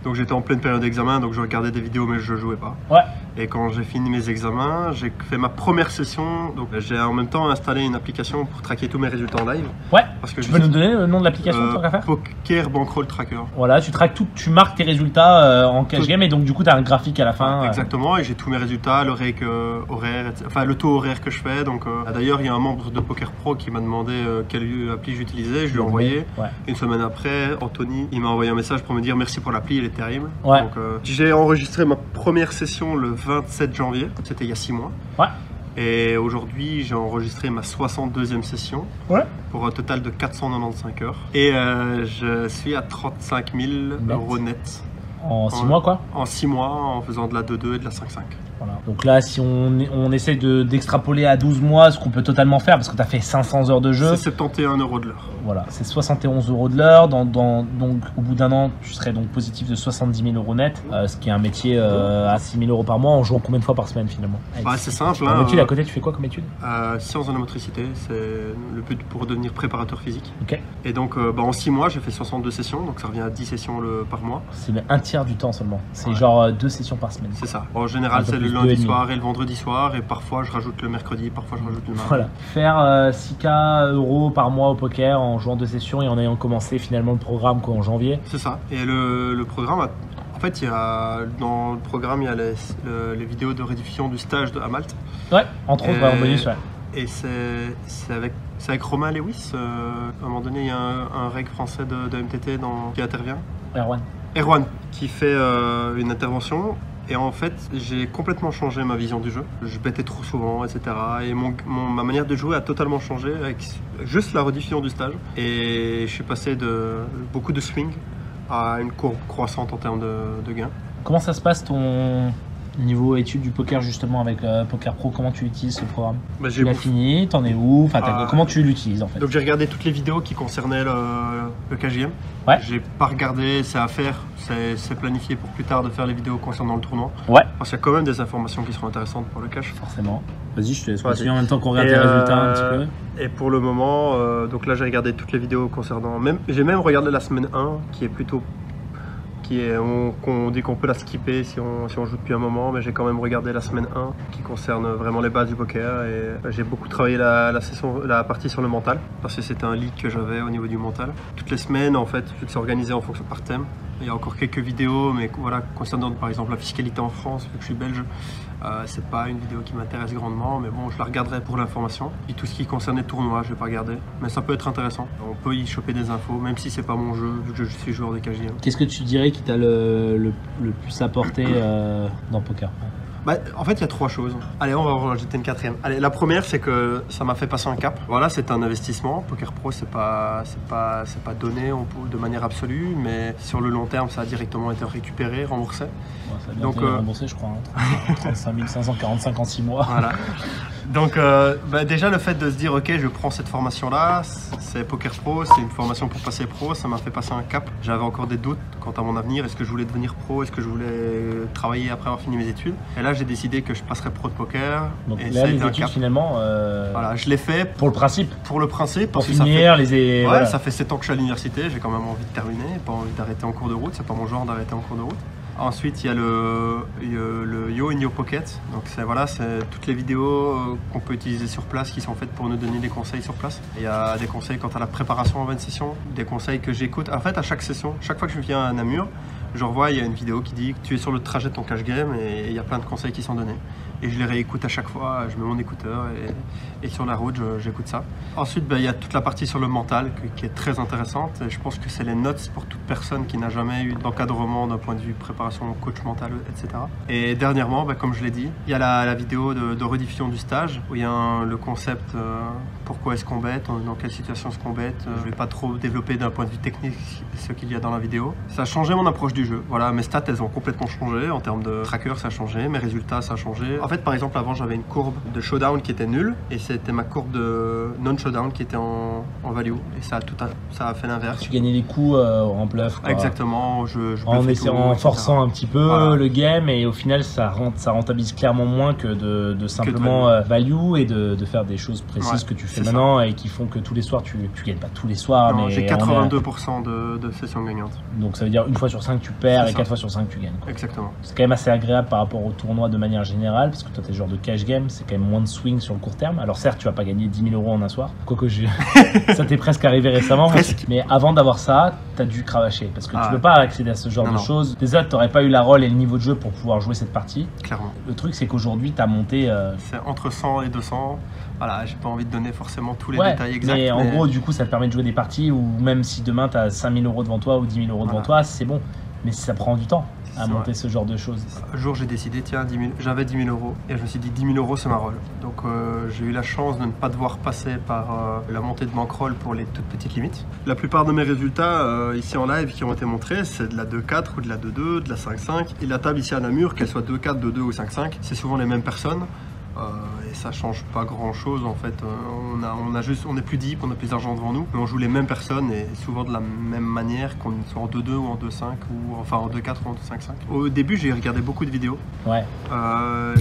Donc j'étais en pleine période d'examen, donc je regardais des vidéos mais je jouais pas. Ouais. Et quand j'ai fini mes examens, j'ai fait ma première session. Donc j'ai en même temps installé une application pour traquer tous mes résultats en live. Ouais. Parce que tu peux nous donner le nom de l'application tant qu'à faire ? Poker Bankroll Tracker. Voilà, tu traques tout, tu marques tes résultats en cash game et donc du coup tu as un graphique à la fin. Exactement, et j'ai tous mes résultats, le règle horaire, enfin le taux horaire que je fais. Donc d'ailleurs il y a un membre de Poker Pro qui m'a demandé quelle appli j'utilisais, je lui ai envoyé. Ouais. Une semaine après, Anthony, il m'a envoyé un message pour me dire merci pour l'appli, elle est terrible. Ouais. Donc j'ai enregistré ma première session le 27 janvier, c'était il y a 6 mois. Ouais. Et aujourd'hui, j'ai enregistré ma 62e session pour un total de 495 heures. Et je suis à 35 000 € net. En 6 mois quoi ? En 6 mois, en faisant de la 2-2 et de la 5-5. Voilà. Donc là, si on essaie d'extrapoler à 12 mois, ce qu'on peut totalement faire, parce que tu as fait 500 heures de jeu. C'est 71 € de l'heure. Voilà, c'est 71 € de l'heure. Donc au bout d'un an, tu serais donc positif de 70 000 € net, ce qui est un métier à 6 000 € par mois, en jouant combien de fois par semaine finalement ? Bah, c'est simple. Hein, étude, à côté, tu fais quoi comme étude ? Sciences de la motricité, c'est le but pour devenir préparateur physique. Ok. Et donc en 6 mois, j'ai fait 62 sessions, donc ça revient à 10 sessions par mois. C'est un tiers du temps seulement. C'est genre 2 sessions par semaine. C'est ça. En général, c'est le lundi soir et le vendredi soir, et parfois je rajoute le mercredi, parfois je rajoute le mardi. Voilà. Faire 6K € par mois au poker en jouant 2 sessions et en ayant commencé finalement le programme en janvier. C'est ça. Et le programme, en fait, dans le programme, il y a les vidéos de rediffusion du stage à Malte. Ouais, entre autres, en bonus, ouais. Et c'est avec Romain Lewis. À un moment donné, il y a un règle français de MTT qui intervient. Erwan, qui fait une intervention. Et en fait, j'ai complètement changé ma vision du jeu. Je bêtais trop souvent, etc. Et ma manière de jouer a totalement changé avec juste la rediffusion du stage. Et je suis passé de beaucoup de swing à une courbe croissante en termes de gains. Comment ça se passe Niveau études du poker justement avec Poker Pro, comment tu utilises ce programme? Tu l'as fini, t'en es où? Enfin, comment tu l'utilises en fait? Donc j'ai regardé toutes les vidéos qui concernaient le KJM. Ouais. J'ai pas regardé, c'est à faire, c'est planifié pour plus tard de faire les vidéos concernant le tournoi. Ouais. Parce qu'il y a quand même des informations qui seront intéressantes pour le cash. Forcément. Vas-y, je te laisse continuer en même temps qu'on regarde les résultats un petit peu. Et pour le moment, donc là j'ai regardé toutes les vidéos concernant. J'ai même regardé la semaine 1 qui est plutôt. On dit qu'on peut la skipper si on joue depuis un moment, mais j'ai quand même regardé la semaine 1 qui concerne vraiment les bases du poker et j'ai beaucoup travaillé la partie sur le mental parce que c'était un leak que j'avais au niveau du mental. Toutes les semaines en fait, vu que c'est organisé en fonction par thème, il y a encore quelques vidéos, mais voilà, concernant par exemple la fiscalité en France, vu que je suis belge, c'est pas une vidéo qui m'intéresse grandement, mais bon, je la regarderai pour l'information. Et tout ce qui concerne les tournois, je vais pas regarder, mais ça peut être intéressant. On peut y choper des infos, même si c'est pas mon jeu, vu que je suis joueur de KJM. Qu'est-ce que tu dirais qui t'a le plus apporté dans Poker Pro? Bah, en fait, il y a 3 choses. Allez, on va en rajouter une 4e. Allez, la première, c'est que ça m'a fait passer un cap. Voilà, c'est un investissement. Poker Pro, c'est pas donné de manière absolue, mais sur le long terme, ça a directement été récupéré, remboursé. Ouais, ça a bien été remboursé, je crois. 35 545 en 6 mois. Voilà. Donc, déjà, le fait de se dire, ok, je prends cette formation-là, c'est Poker Pro, c'est une formation pour passer pro, ça m'a fait passer un cap. J'avais encore des doutes quant à mon avenir. Est-ce que je voulais devenir pro? Est-ce que je voulais travailler après avoir fini mes études? Et là, j'ai décidé que je passerais pro de poker. Donc et là, ça a les été un études, cap. finalement... Voilà, je l'ai fait pour le principe. Pour le principe. Pour parce finir, que ouais, voilà. Ça fait 7 ans que je suis à l'université, j'ai quand même envie de terminer, pas envie d'arrêter en cours de route, c'est pas mon genre d'arrêter en cours de route. Ensuite, il y a le Yo in Your Pocket. Donc c'est toutes les vidéos qu'on peut utiliser sur place qui sont faites pour nous donner des conseils sur place. Il y a des conseils quant à la préparation avant une session, des conseils que j'écoute. En fait, à chaque session, chaque fois que je viens à Namur, je revois, il y a une vidéo qui dit que tu es sur le trajet de ton cash game et il y a plein de conseils qui sont donnés. Et je les réécoute à chaque fois, je mets mon écouteur et sur la route, j'écoute ça. Ensuite, il y a toute la partie sur le mental qui est très intéressante. Et je pense que c'est les notes pour toute personne qui n'a jamais eu d'encadrement d'un point de vue préparation, coach mental, etc. Et dernièrement, comme je l'ai dit, il y a la vidéo de rediffusion du stage où il y a le concept pourquoi est-ce qu'on bête, dans quelle situation est-ce qu'on bête. Je ne vais pas trop développer d'un point de vue technique ce qu'il y a dans la vidéo. Ça a changé mon approche du jeu. Voilà, mes stats, elles ont complètement changé. En termes de tracker, ça a changé. Mes résultats, ça a changé. En fait, par exemple, avant, j'avais une courbe de showdown qui était nulle et c'était ma courbe de non-showdown qui était en value. Et ça a fait l'inverse. Tu gagnais des coups en bluff, quoi. Exactement. En forçant un petit peu le game et au final, ça rentabilise clairement moins que de simplement value et de faire des choses précises que tu fais maintenant et qui font que tous les soirs, tu gagnes pas tous les soirs. Non, j'ai 82% de sessions gagnantes. Donc ça veut dire une fois sur 5 tu perds et 4 fois sur 5 tu gagnes. Exactement. C'est quand même assez agréable par rapport au tournoi de manière générale parce que toi t'es genre de cash game, c'est quand même moins de swing sur le court terme. Alors certes tu vas pas gagner 10 000 € en un soir, quoique ça t'est presque arrivé récemment. Mais avant d'avoir ça, t'as dû cravacher parce que tu peux pas accéder à ce genre de choses. Déjà t'aurais pas eu la rôle et le niveau de jeu pour pouvoir jouer cette partie. Clairement. Le truc c'est qu'aujourd'hui t'as monté... C'est entre 100 et 200. Voilà, j'ai pas envie de donner forcément tous les détails exacts. Mais en gros, du coup, ça te permet de jouer des parties où même si demain tu as 5 000 € devant toi ou 10 000 € devant toi, c'est bon. Mais ça prend du temps à monter ce genre de choses. Un jour, j'ai décidé, tiens, j'avais 10 000 € et je me suis dit 10 000 € c'est ma rôle. Donc j'ai eu la chance de ne pas devoir passer par la montée de bankroll pour les toutes petites limites. La plupart de mes résultats ici en live qui ont été montrés, c'est de la 2-4 ou de la 2-2, de la 5-5. Et la table ici à Namur, qu'elle soit 2-4, 2-2 ou 5-5, c'est souvent les mêmes personnes. Et ça change pas grand chose en fait. On est plus deep, on a plus d'argent devant nous, mais on joue les mêmes personnes et souvent de la même manière, qu'on soit en 2-2 ou en 2-5 ou enfin en 2-4 ou en 2-5-5. Au début, j'ai regardé beaucoup de vidéos. Ouais.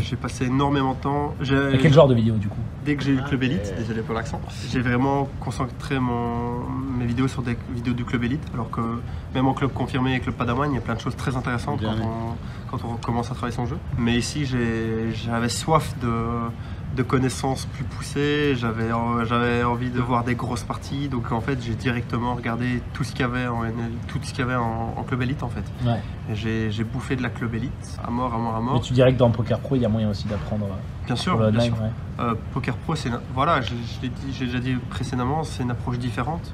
J'ai passé énormément de temps. Et quel genre de vidéos du coup? Dès que j'ai eu le Club Elite, désolé pour l'accent, j'ai vraiment concentré mes vidéos sur des vidéos du Club Elite, alors que même en club confirmé et club Padawan, il y a plein de choses très intéressantes quand on commence à travailler son jeu. Mais ici, j'avais soif de connaissances plus poussées, j'avais envie de voir des grosses parties, donc en fait j'ai directement regardé tout ce qu'il y avait en NL, tout ce qu'il y avait en Club Elite en fait. Ouais. Et j'ai bouffé de la Club Elite à mort. Mais tu dirais que dans Poker Pro il y a moyen aussi d'apprendre. Bien sûr, bien sûr. Ouais. Poker Pro, voilà, j'ai déjà dit précédemment, c'est une approche différente.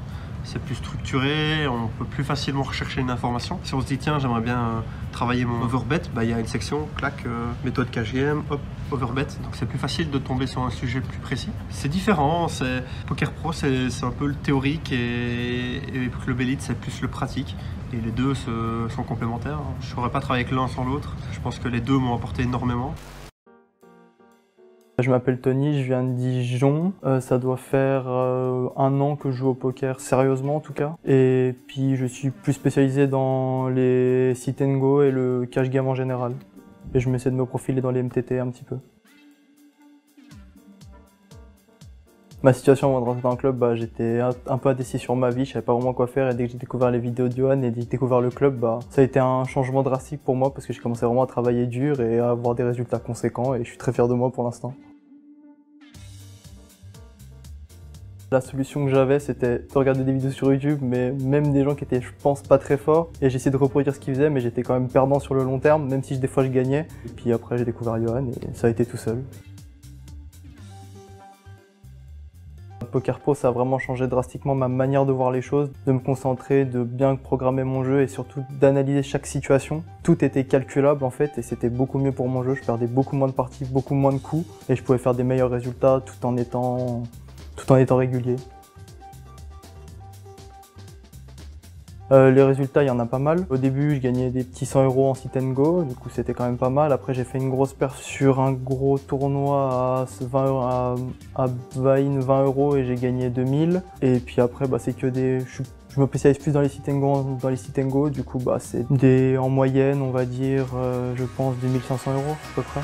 c'est plus structuré, on peut plus facilement rechercher une information. Si on se dit tiens j'aimerais bien travailler mon overbet, bah, il y a une section, clac, méthode cash game, hop, overbet, donc c'est plus facile de tomber sur un sujet plus précis. C'est différent, Poker Pro c'est un peu le théorique et Club Elite c'est plus le pratique. Et les deux sont complémentaires. Je ne saurais pas travailler avec l'un sans l'autre. Je pense que les deux m'ont apporté énormément. Je m'appelle Tony, je viens de Dijon. Ça doit faire 1 an que je joue au poker, sérieusement en tout cas. Et puis je suis plus spécialisé dans les sit and go et le cash game en général. Et je m'essaie de me profiler dans les MTT un petit peu. Ma situation avant de rentrer dans le club, bah, j'étais un peu indécis sur ma vie, je savais pas vraiment quoi faire et dès que j'ai découvert les vidéos de Johan et dès que j'ai découvert le club, bah, ça a été un changement drastique pour moi parce que j'ai commencé vraiment à travailler dur et à avoir des résultats conséquents et je suis très fier de moi pour l'instant. La solution que j'avais, c'était de regarder des vidéos sur YouTube, mais même des gens qui étaient, je pense, pas très forts. Et j'essayais de reproduire ce qu'ils faisaient, mais j'étais quand même perdant sur le long terme, même si des fois je gagnais. Et puis après, j'ai découvert Johan et ça a été tout seul. Poker Pro, ça a vraiment changé drastiquement ma manière de voir les choses, de me concentrer, de bien programmer mon jeu et surtout d'analyser chaque situation. Tout était calculable en fait et c'était beaucoup mieux pour mon jeu. Je perdais beaucoup moins de parties, beaucoup moins de coups et je pouvais faire des meilleurs résultats tout en étant régulier. Les résultats, il y en a pas mal. Au début, je gagnais des petits 100 € en sit and go, du coup c'était quand même pas mal. Après, j'ai fait une grosse perf sur un gros tournoi à 20 € et j'ai gagné 2000. Et puis après, bah, c'est que des... Je me spécialise plus dans les sit and go, du coup bah, c'est en moyenne, on va dire, je pense, 2500 € à peu près.